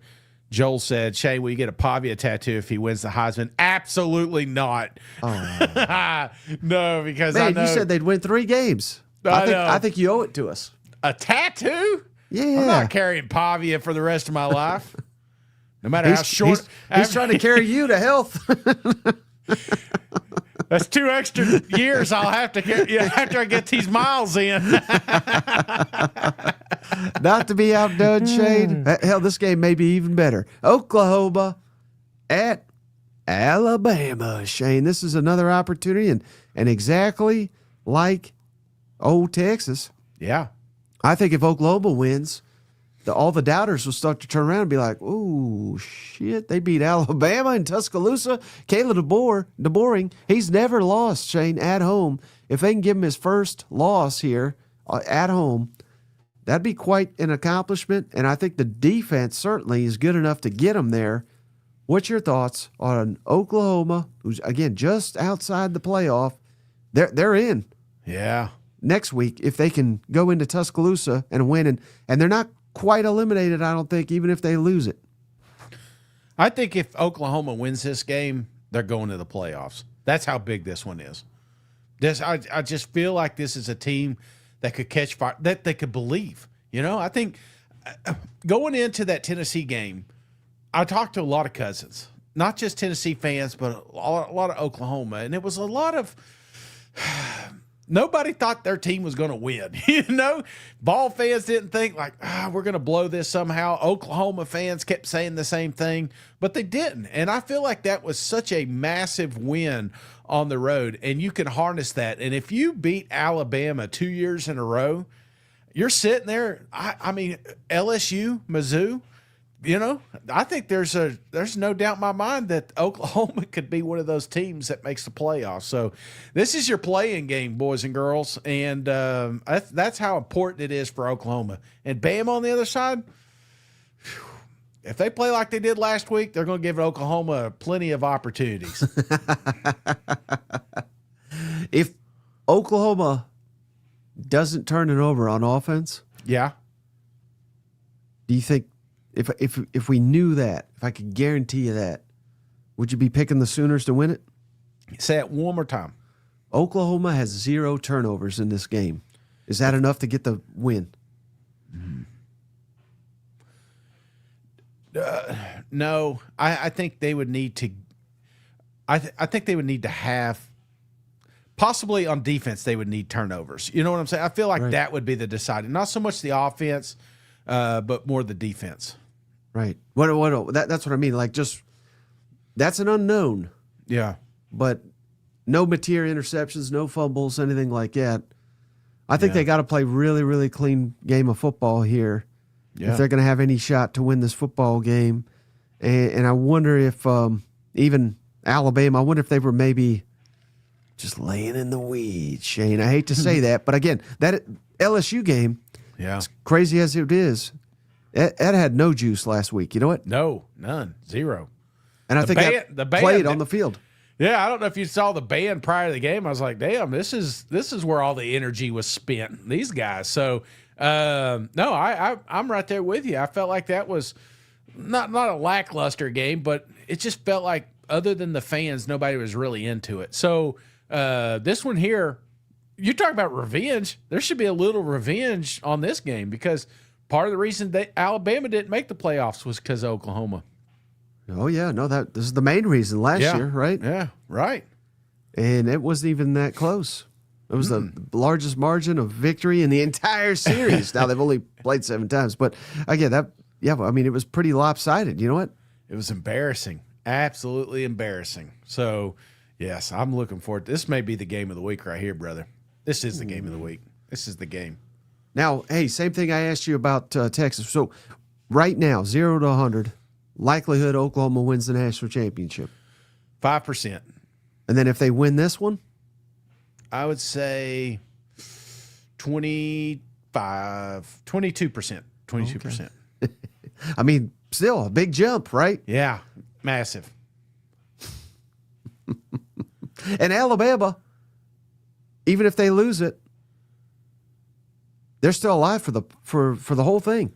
Joel said, Shane, will you get a Pavia tattoo if he wins the Heisman? Absolutely not.
Oh.
No, because
Man,
I know.
you said they'd win 3 games. I think you owe it to us.
A tattoo?
Yeah.
I'm not carrying Pavia for the rest of my life. No matter how short.
He's trying to carry you to health.
That's 2 extra years I'll have to carry after I get these miles in.
Not to be outdone, Shane. Hell, this game may be even better. Oklahoma at Alabama, Shane. This is another opportunity, and exactly like old Texas.
Yeah.
I think if Oklahoma wins, all the doubters will start to turn around and be like, "Ooh, shit! They beat Alabama in Tuscaloosa." Caleb DeBoering, he's never lost, Shane, at home. If they can give him his first loss here at home, that'd be quite an accomplishment. And I think the defense certainly is good enough to get him there. What's your thoughts on Oklahoma, who's again just outside the playoff? They're in.
Yeah.
Next week, if they can go into Tuscaloosa and win, and they're not quite eliminated, I don't think, even if they lose it.
I think if Oklahoma wins this game, they're going to the playoffs. That's how big this one is. I just feel like this is a team that could catch fire, that they could believe. You know, I think going into that Tennessee game, I talked to a lot of cousins, not just Tennessee fans, but a lot of Oklahoma, and it was a lot of nobody thought their team was going to win. You know, ball fans didn't think like, we're going to blow this somehow. Oklahoma fans kept saying the same thing, but they didn't. And I feel like that was such a massive win on the road, and you can harness that. And if you beat Alabama 2 years in a row, you're sitting there. I mean, LSU, Mizzou, you know, I think there's no doubt in my mind that Oklahoma could be one of those teams that makes the playoffs. So this is your playing game, boys and girls, and that's how important it is for Oklahoma. And Bama on the other side, if they play like they did last week, they're going to give Oklahoma plenty of opportunities.
If Oklahoma doesn't turn it over on offense,
yeah,
do you think if we knew that, if I could guarantee you that, would you be picking the Sooners to win it?
Say it one more time.
Oklahoma has 0 turnovers in this game. Is that enough to get the win?
No, I think they would need to. I think they would need to have. Possibly on defense, they would need turnovers. You know what I'm saying? I feel like that would be the deciding. Not so much the offense, but more the defense.
Right. That's what I mean. Like, just that's an unknown.
Yeah.
But no material interceptions, no fumbles, anything like that. I think they got to play really, really clean game of football here if they're going to have any shot to win this football game. And I wonder if even Alabama, I wonder if they were maybe just laying in the weeds, Shane. I hate to say that, but again, that LSU game, as crazy as it is, it had no juice last week. You know what?
No, none, 0.
And I think the band played on the field.
Yeah, I don't know if you saw the band prior to the game. I was like, damn, this is where all the energy was spent. These guys. So no, I'm right there with you. I felt like that was not a lackluster game, but it just felt like other than the fans, nobody was really into it. So this one here, you talk about revenge. There should be a little revenge on this game because part of the reason that Alabama didn't make the playoffs was because of Oklahoma.
Oh, yeah. No, this is the main reason last year, right?
Yeah, right.
And it wasn't even that close. It was the largest margin of victory in the entire series. Now, they've only played 7 times. But, again, it was pretty lopsided. You know what?
It was embarrassing. Absolutely embarrassing. So, yes, I'm looking forward to this. May be the game of the week right here, brother. This is the game of the week. This is the game.
Now, hey, same thing I asked you about Texas. So, right now, 0 to 100, likelihood Oklahoma wins the national championship.
5%.
And then if they win this one?
I would say 22%. 22%.
Okay. I mean, still a big jump, right?
Yeah, massive.
And Alabama, even if they lose it, they're still alive for the whole thing.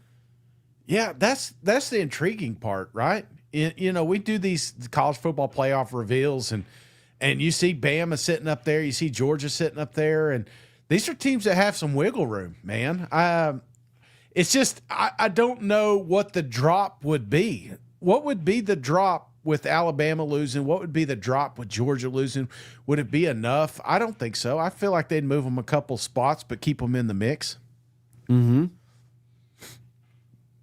Yeah, that's the intriguing part, right? We do these college football playoff reveals, and you see Bama sitting up there, you see Georgia sitting up there, and these are teams that have some wiggle room, man. It's just I don't know what the drop would be. What would be the drop with Alabama losing? What would be the drop with Georgia losing? Would it be enough? I don't think so. I feel like they'd move them a couple spots, but keep them in the mix.
Mm-hmm.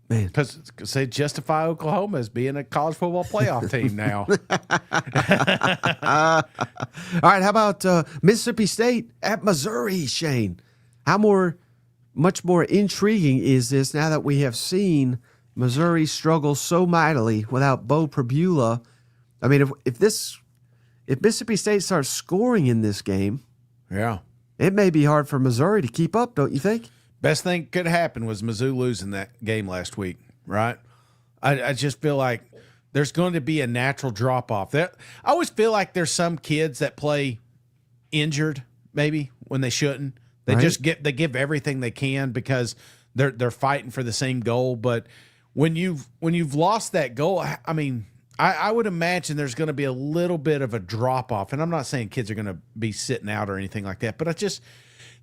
Man,
because they justify Oklahoma as being a college football playoff team now.
All right, how about Mississippi State at Missouri, Shane? Much more intriguing is this now that we have seen Missouri struggle so mightily without Bo Prabula? I mean, if Mississippi State starts scoring in this game,
yeah,
it may be hard for Missouri to keep up, don't you think?
Best thing could happen was Mizzou losing that game last week, right? I just feel like there's going to be a natural drop-off. I always feel like there's some kids that play injured maybe when they shouldn't. They just give everything they can because they're fighting for the same goal. But when you've lost that goal, I mean, I would imagine there's going to be a little bit of a drop-off. And I'm not saying kids are going to be sitting out or anything like that, but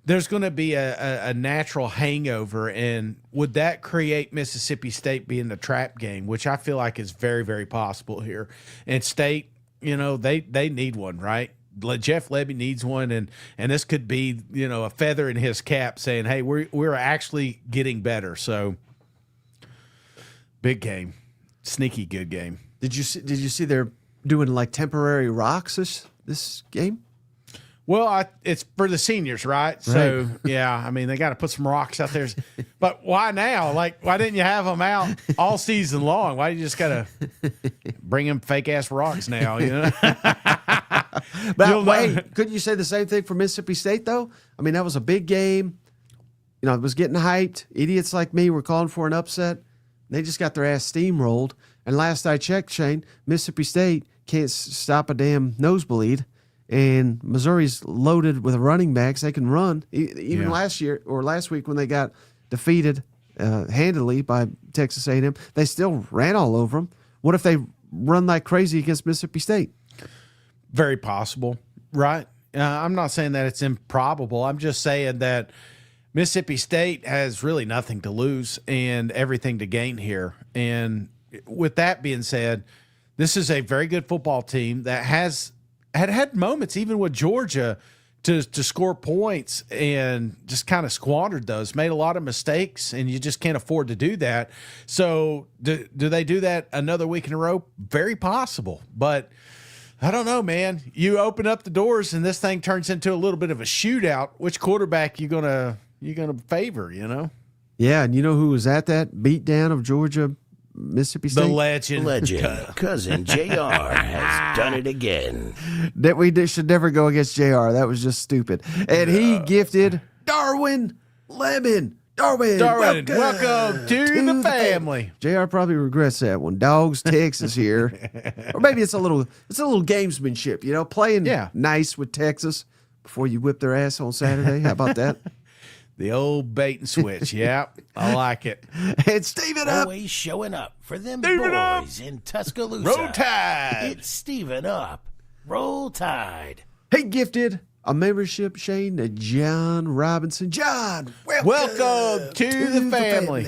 there's going to be a natural hangover, and would that create Mississippi State being the trap game, which I feel like is very, very possible here. And State, they need one, right? Jeff Levy needs one, and this could be, a feather in his cap saying, hey, we're actually getting better. So big game, sneaky good game.
Did you see they're doing like temporary rocks this game?
Well, it's for the seniors, right? So, yeah, I mean, they got to put some rocks out there. But why now? Like, why didn't you have them out all season long? Why you just got to bring them fake-ass rocks now,
But wait, couldn't you say the same thing for Mississippi State, though? I mean, that was a big game. It was getting hyped. Idiots like me were calling for an upset. They just got their ass steamrolled. And last I checked, Shane, Mississippi State can't stop a damn nosebleed. And Missouri's loaded with running backs. They can run. Even last week when they got defeated handily by Texas A&M, they still ran all over them. What if they run like crazy against Mississippi State?
Very possible, right? I'm not saying that it's improbable. I'm just saying that Mississippi State has really nothing to lose and everything to gain here. And with that being said, this is a very good football team that had moments even with Georgia to score points and just kind of squandered those, made a lot of mistakes, and you just can't afford to do that. So do they do that another week in a row? Very possible. But I don't know, man. You open up the doors and this thing turns into a little bit of a shootout. Which quarterback you gonna favor,
Yeah, and you know who was at that beatdown of Georgia Mississippi State?
The legend.
Cousin JR has done it again.
That we should never go against JR. That was just stupid. And he gifted Darwin Lemon. Darwin,
welcome to the family.
JR probably regrets that one. Dogs, Texas here. Or maybe it's a little gamesmanship, playing nice with Texas before you whip their ass on Saturday. How about that?
The old bait and switch. Yeah, I like it.
And Steven Up.
Always showing up for them
Steven
boys
up.
in Tuscaloosa.
Roll Tide.
It's Steven Up. Roll Tide.
Hey, Gifted. a membership, Shane, to John Robinson. John,
Welcome to the family.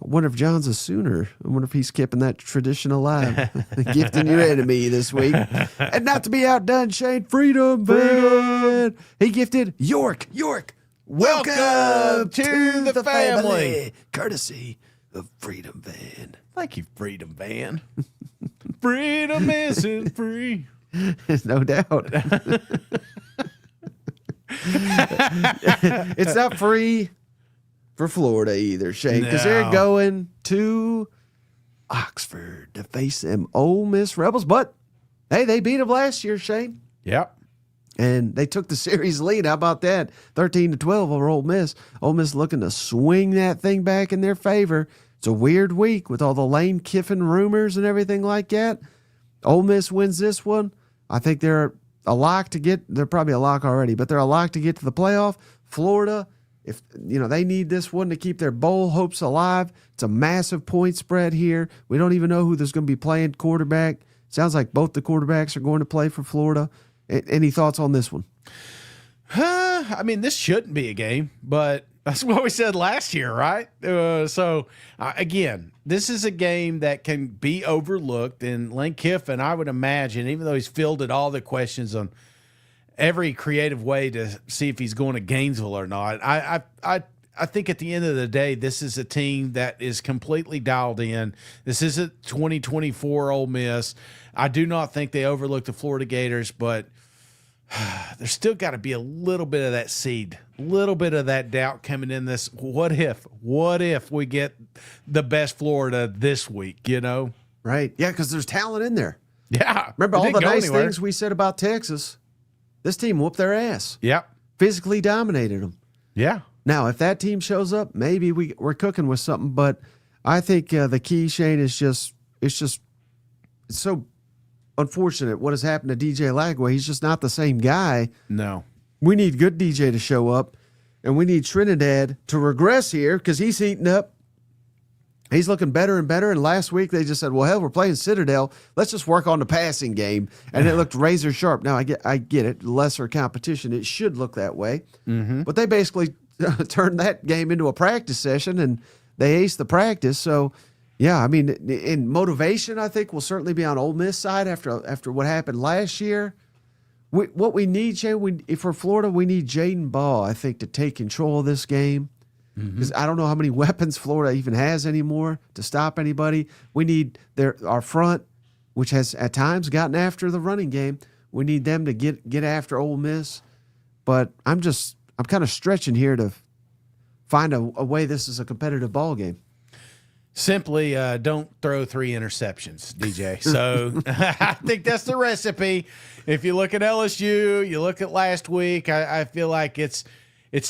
I wonder if John's a Sooner. I wonder if he's keeping that tradition alive. Gifting your enemy this week. And not to be outdone, Shane, Freedom Van. He gifted York.
Welcome to the family.
Courtesy of Freedom Van.
Thank you, Freedom Van. Freedom isn't free.
No doubt. It's not free for Florida either, Shane, because they're going to Oxford to face them Ole Miss Rebels. But, hey, they beat them last year, Shane.
Yep.
And they took the series lead. How about that? 13-12 over Ole Miss. Ole Miss looking to swing that thing back in their favor. It's a weird week with all the Lane Kiffin rumors and everything like that. Ole Miss wins this one. I think they're a lock to get. They're probably a lock already, but they're a lock to get to the playoff. Florida, if they need this one to keep their bowl hopes alive. It's a massive point spread here. We don't even know who there's going to be playing quarterback. Sounds like both the quarterbacks are going to play for Florida. Any thoughts on this one?
I mean, this shouldn't be a game, but that's what we said last year, right? Again, this is a game that can be overlooked. And Lane Kiffin, I would imagine, even though he's fielded all the questions on every creative way to see if he's going to Gainesville or not, I think at the end of the day, this is a team that is completely dialed in. This isn't 2024 Ole Miss. I do not think they overlooked the Florida Gators, but there's still got to be a little bit of that seed, a little bit of that doubt coming in this. What if we get the best Florida this week,
Right. Yeah, because there's talent in there.
Yeah.
Remember all the nice things we said about Texas? This team whooped their ass.
Yep.
Physically dominated them.
Yeah.
Now, if that team shows up, maybe we're cooking with something. But I think the key, Shane, is it's so unfortunate what has happened to DJ Lagway. He's just not the same guy.
No.
We need good DJ to show up, and we need Trinidad to regress here because he's heating up. He's looking better and better. And last week they just said, well, hell, we're playing Citadel. Let's just work on the passing game. And it looked razor sharp. Now, I get it. Lesser competition. It should look that way. Mm-hmm. But they basically turned that game into a practice session, and they aced the practice. So, yeah, I mean, in motivation, I think will certainly be on Ole Miss side after what happened last year. What we need, Shane, for Florida, we need Jaden Ball, I think, to take control of this game. Because I don't know how many weapons Florida even has anymore to stop anybody. We need our front, which has at times gotten after the running game. We need them to get after Ole Miss. But I'm kind of stretching here to find a way this is a competitive ball game.
Simply don't throw 3 interceptions, DJ. So I think that's the recipe. If you look at LSU, you look at last week, I feel like it's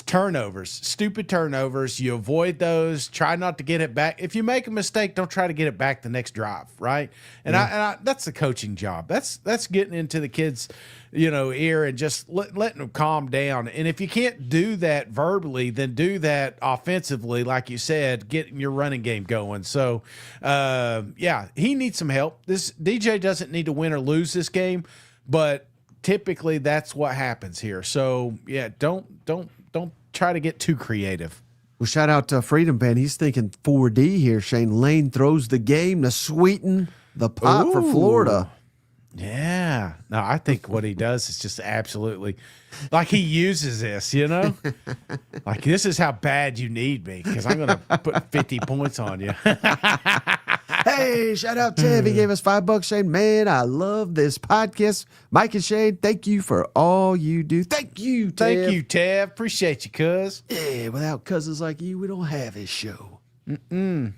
turnovers, stupid turnovers. You avoid those. Try not to get it back. If you make a mistake, don't try to get it back the next drive, right? And I that's the coaching job. That's getting into the kids' ear and just letting them calm down. And if you can't do that verbally, then do that offensively, like you said, getting your running game going. So, he needs some help. This DJ doesn't need to win or lose this game, but typically that's what happens here. So, yeah, don't try to get too creative.
Well, shout out to Freedom Band. He's thinking 4D here. Shane Lane throws the game to sweeten the pot for Florida.
Yeah. No, I think what he does is just absolutely like he uses this, like this is how bad you need me because I'm going to put 50 points on you.
Hey, shout out Tev. He gave us $5, Shane. Man, I love this podcast. Mike and Shane, thank you for all you do. Thank you, Tev.
Thank you, Tev. Appreciate you, cuz.
Yeah, without cousins like you, we don't have this show. And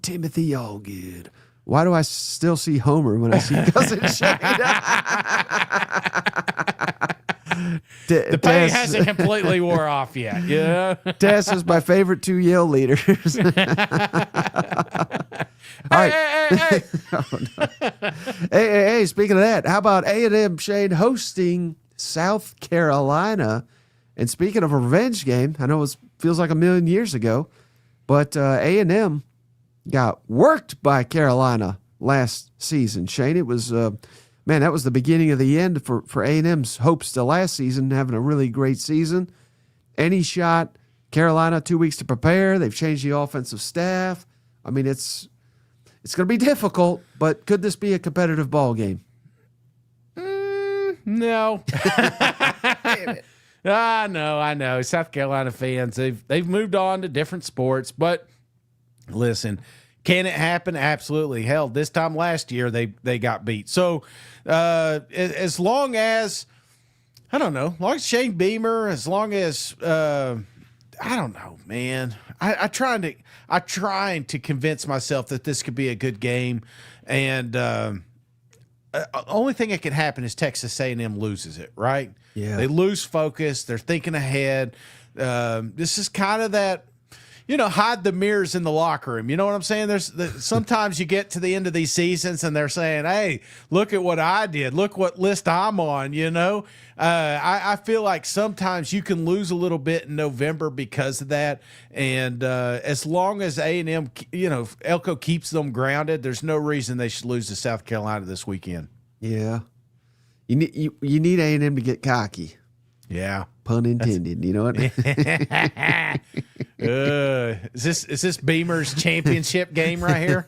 Timothy Allgood. Why do I still see Homer when I see Cousin Shane?
The pain hasn't completely wore off yet.
Tess is my favorite 2 Yale leaders. All right.
Hey.
Oh, no. Hey, speaking of that, how about A&M, Shane, hosting South Carolina? And speaking of a revenge game, I know it feels like a million years ago, but A&M got worked by Carolina last season, Shane. It was man, that was the beginning of the end for A&M's hopes to last season, having a really great season. Any shot. Carolina, 2 weeks to prepare. They've changed the offensive staff. I mean, it's going to be difficult, but could this be a competitive ball game?
No. I know. South Carolina fans, they've moved on to different sports, but listen, can it happen? Absolutely. Hell, this time last year they got beat. So as long as, I don't know, as long as Shane Beamer, as long as I don't know, man. I trying to convince myself that this could be a good game, and only thing that can happen is Texas A&M loses it, right?
Yeah,
they lose focus. They're thinking ahead. This is kind of that, hide the mirrors in the locker room. You know what I'm saying? Sometimes you get to the end of these seasons and they're saying, "Hey, look at what I did. Look what list I'm on." I feel like sometimes you can lose a little bit in November because of that. And as long as A&M, Elko keeps them grounded, there's no reason they should lose to South Carolina this weekend.
Yeah, you need A&M to get cocky.
Yeah.
Pun intended. You know what?
Is this Beamer's championship game right here?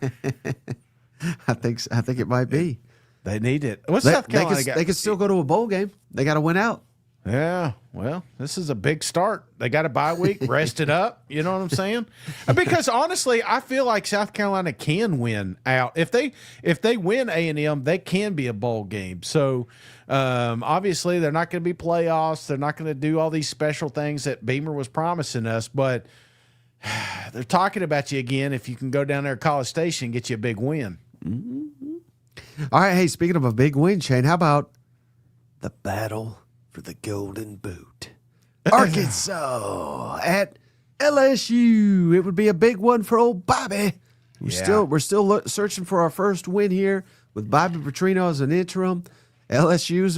I think it might be.
They need it. What's South Carolina got?
They could still go to a bowl game. They got to win out.
Yeah, well, this is a big start. They got a bye week, rest it up. You know what I'm saying? Because honestly, I feel like South Carolina can win out. If they win A&M, they can be a bowl game. So obviously, they're not going to be playoffs. They're not going to do all these special things that Beamer was promising us. But they're talking about you again. If you can go down there to College Station and get you a big win.
Mm-hmm. All right. Hey, speaking of a big win, Shane, how about the battle for the Golden Boot? Arkansas at LSU. It would be a big one for old Bobby. We're still searching for our first win here with Bobby Petrino as an interim. LSU's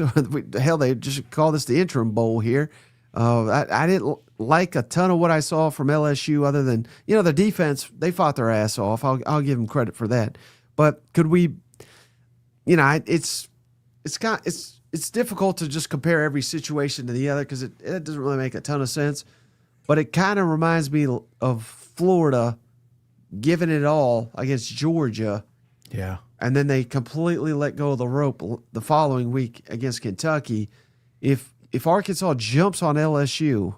hell, they just call this the interim bowl here. I didn't like a ton of what I saw from LSU, other than the defense. They fought their ass off. I'll give them credit for that. But could we? It's difficult to just compare every situation to the other because it doesn't really make a ton of sense. But it kind of reminds me of Florida giving it all against Georgia.
Yeah. And
then they completely let go of the rope the following week against Kentucky. If Arkansas jumps on LSU,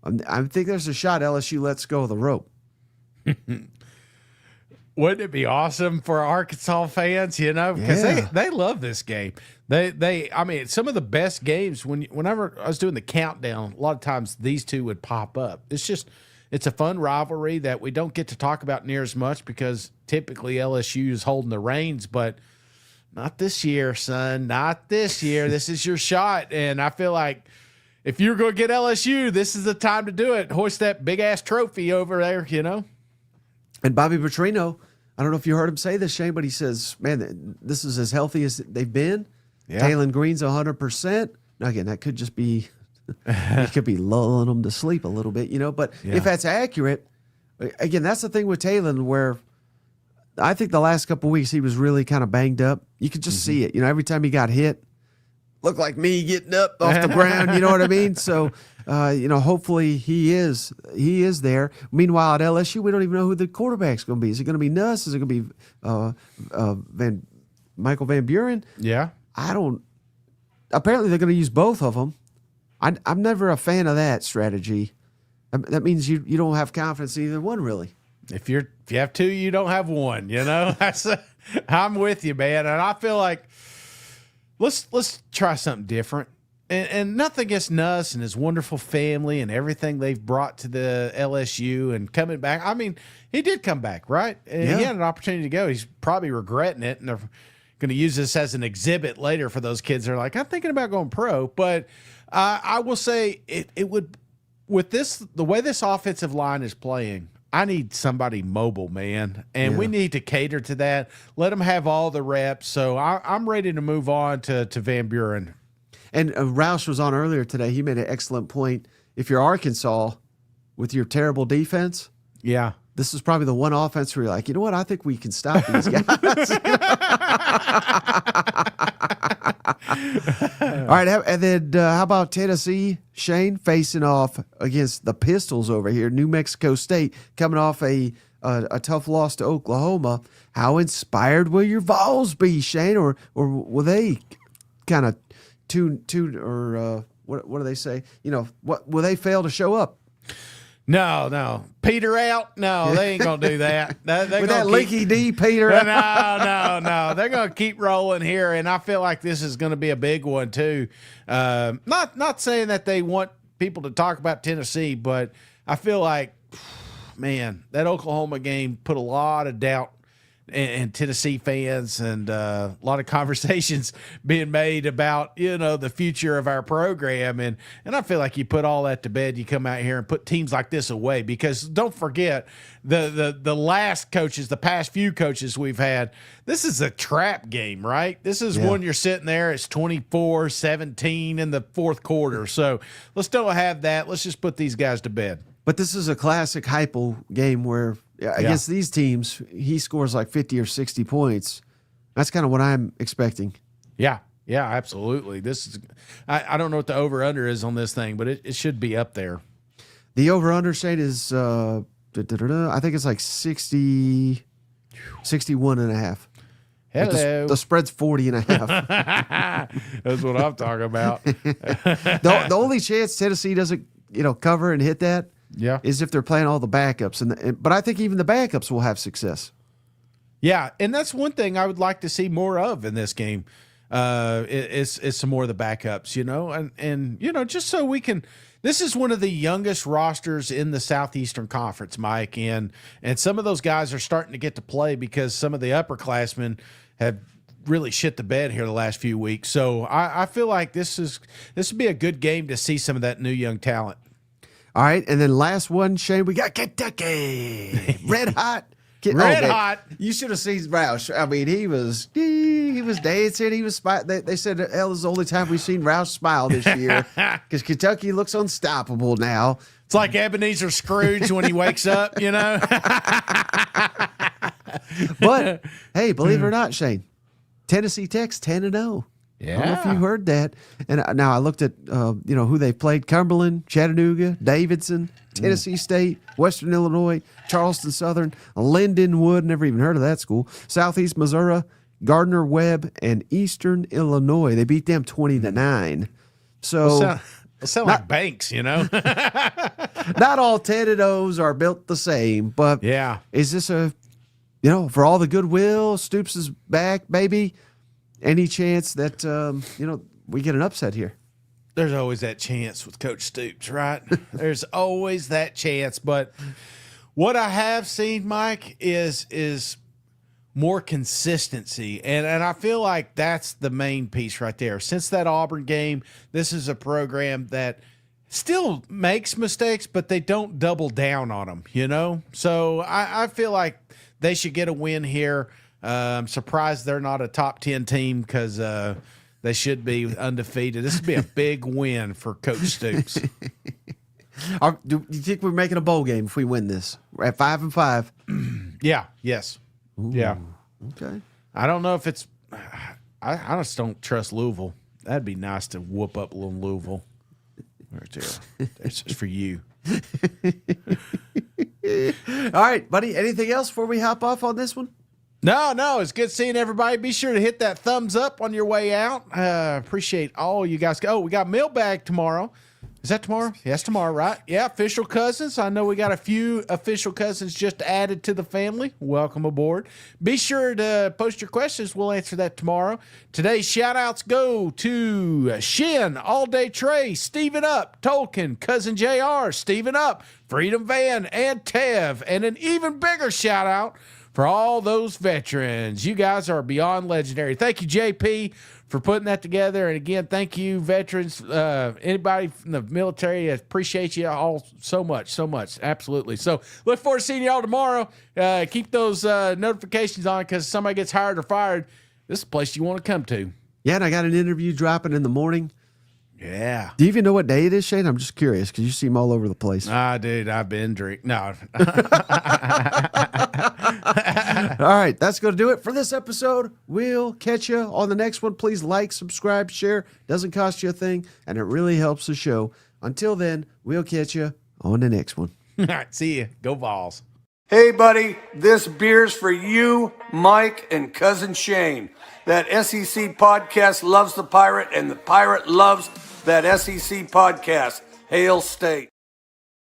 I think there's a shot LSU lets go of the rope.
Wouldn't it be awesome for Arkansas fans, because they love this game. I mean, some of the best games, whenever I was doing the countdown, a lot of times these two would pop up. It's a fun rivalry that we don't get to talk about near as much because typically LSU is holding the reins, but not this year, son. Not this year. This is your shot. And I feel like if you're going to get LSU, this is the time to do it. Hoist that big-ass trophy over there,
And Bobby Petrino, I don't know if you heard him say this, Shane, but he says, man, this is as healthy as they've been. Yeah. Taylon Green's 100%. Now, again, that could just be it could be lulling them to sleep a little bit, But if that's accurate, again, that's the thing with Taylon, where I think the last couple of weeks he was really kind of banged up. You could just see it. Every time he got hit, looked like me getting up off the ground. You know what I mean? So, hopefully he is there. Meanwhile, at LSU, we don't even know who the quarterback's going to be. Is it going to be Nuss? Is it going to be Michael Van Buren?
Yeah.
I don't. Apparently, they're going to use both of them. I'm never a fan of that strategy. That means you don't have confidence in either one, really.
If you have two, you don't have one. I'm with you, man, and I feel like let's try something different. And nothing against Nuss and his wonderful family and everything they've brought to the LSU and coming back. I mean, he did come back, right? And he had an opportunity to go. He's probably regretting it, and they're going to use this as an exhibit later for those kids. They're like, I'm thinking about going pro. But I will say it would, with this, the way this offensive line is playing, I need somebody mobile, man, and we need to cater to that. Let them have all the reps. So I'm ready to move on to Van Buren.
And Roush was on earlier today. He made an excellent point. If you're Arkansas with your terrible defense, this is probably the one offense where you're like, you know what? I think we can stop these guys. All right, and then how about Tennessee, Shane, facing off against the Pistols over here, New Mexico State, coming off a tough loss to Oklahoma. How inspired will your Vols be, Shane, or will they kind of tune or what do they say? What will they fail to show up?
No. Peter out? No, they ain't going to do that.
With that leaky D, Peter?
No. They're going to keep rolling here, and I feel like this is going to be a big one, too. Not saying that they want people to talk about Tennessee, but I feel like, man, that Oklahoma game put a lot of doubt and Tennessee fans, and a lot of conversations being made about, the future of our program. And I feel like you put all that to bed, you come out here and put teams like this away, because don't forget the last coaches, the past few coaches we've had, this is a trap game, right? This is one you're sitting there, it's 24-17 in the fourth quarter. So let's don't have that. Let's just put these guys to bed.
But this is a classic Heupel game where against these teams, he scores like 50 or 60 points. That's kind of what I'm expecting.
Yeah, absolutely. This is I don't know what the over-under is on this thing, but it should be up there.
The over-under, Shane, is I think it's like 61 and a half.
Hello.
The spread's 40 and a half.
That's what I'm talking about.
The only chance Tennessee doesn't, cover and hit that is if they're playing all the backups. But I think even the backups will have success.
Yeah, and that's one thing I would like to see more of in this game. Is some more of the backups, and just so we can. This is one of the youngest rosters in the Southeastern Conference, Mike, and some of those guys are starting to get to play because some of the upperclassmen have really shit the bed here the last few weeks. So I feel like this would be a good game to see some of that new young talent.
All right, and then last one, Shane, we got Kentucky, red hot.
Red hot.
You should have seen Roush. I mean, he was dancing. He was they said, hell, this is the only time we've seen Roush smile this year because Kentucky looks unstoppable now.
It's like Ebenezer Scrooge when he wakes up,
But, hey, believe it or not, Shane, Tennessee Tech's 10-0.
Yeah.
I don't know if you heard that. And now I looked at, who they played. Cumberland, Chattanooga, Davidson, Tennessee State, Western Illinois, Charleston Southern, Lindenwood, never even heard of that school, Southeast Missouri, Gardner-Webb, and Eastern Illinois. They beat them 20-9. So
it sound like Banks,
Not all 10-0s are built the same, but is this for all the goodwill, Stoops is back, baby? Any chance that, we get an upset here?
There's always that chance with Coach Stoops, right? There's always that chance. But what I have seen, Mike, is more consistency. And I feel like that's the main piece right there. Since that Auburn game, this is a program that still makes mistakes, but they don't double down on them, So I feel like they should get a win here. I'm surprised they're not a top 10 team because they should be undefeated. This would be a big win for Coach Stoops.
Do you think we're making a bowl game if we win this? We're at 5-5.
Yeah. Yes.
Ooh,
yeah.
Okay.
I don't know if it's. I just don't trust Louisville. That'd be nice to whoop up a little Louisville. Right there. That's just for you.
All right, buddy. Anything else before we hop off on this one?
No, it's good seeing everybody. Be sure to hit that thumbs up on your way out. Appreciate all you guys. Oh, we got mailbag tomorrow. Is that tomorrow? Yes, tomorrow, right? Yeah, official cousins. I know we got a few official cousins just added to the family. Welcome aboard. Be sure to post your questions. We'll answer that tomorrow. Today's shout-outs go to Shin, All Day Trey, Steven Up, Tolkien, Cousin JR, Steven Up, Freedom Van, and Tev. And an even bigger shout-out for all those veterans. You guys are beyond legendary. Thank you, JP, for putting that together. And again, thank you, veterans. Anybody from the military, I appreciate you all so much. Absolutely. So look forward to seeing you all tomorrow. Keep those notifications on because somebody gets hired or fired. This is a place you want to come to.
Yeah, and I got an interview dropping in the morning.
Yeah.
Do you even know what day it is, Shane? I'm just curious because you seem all over the place.
Dude, I've been drinking. No.
All right, that's going to do it for this episode. We'll catch you on the next one. Please like, subscribe, share. Doesn't cost you a thing, and it really helps the show. Until then, we'll catch you on the next one.
All right, see you. Go Vols.
Hey, buddy, this beer's for you, Mike, and Cousin Shane. That SEC podcast loves the Pirate, and the Pirate loves that SEC podcast. Hail State.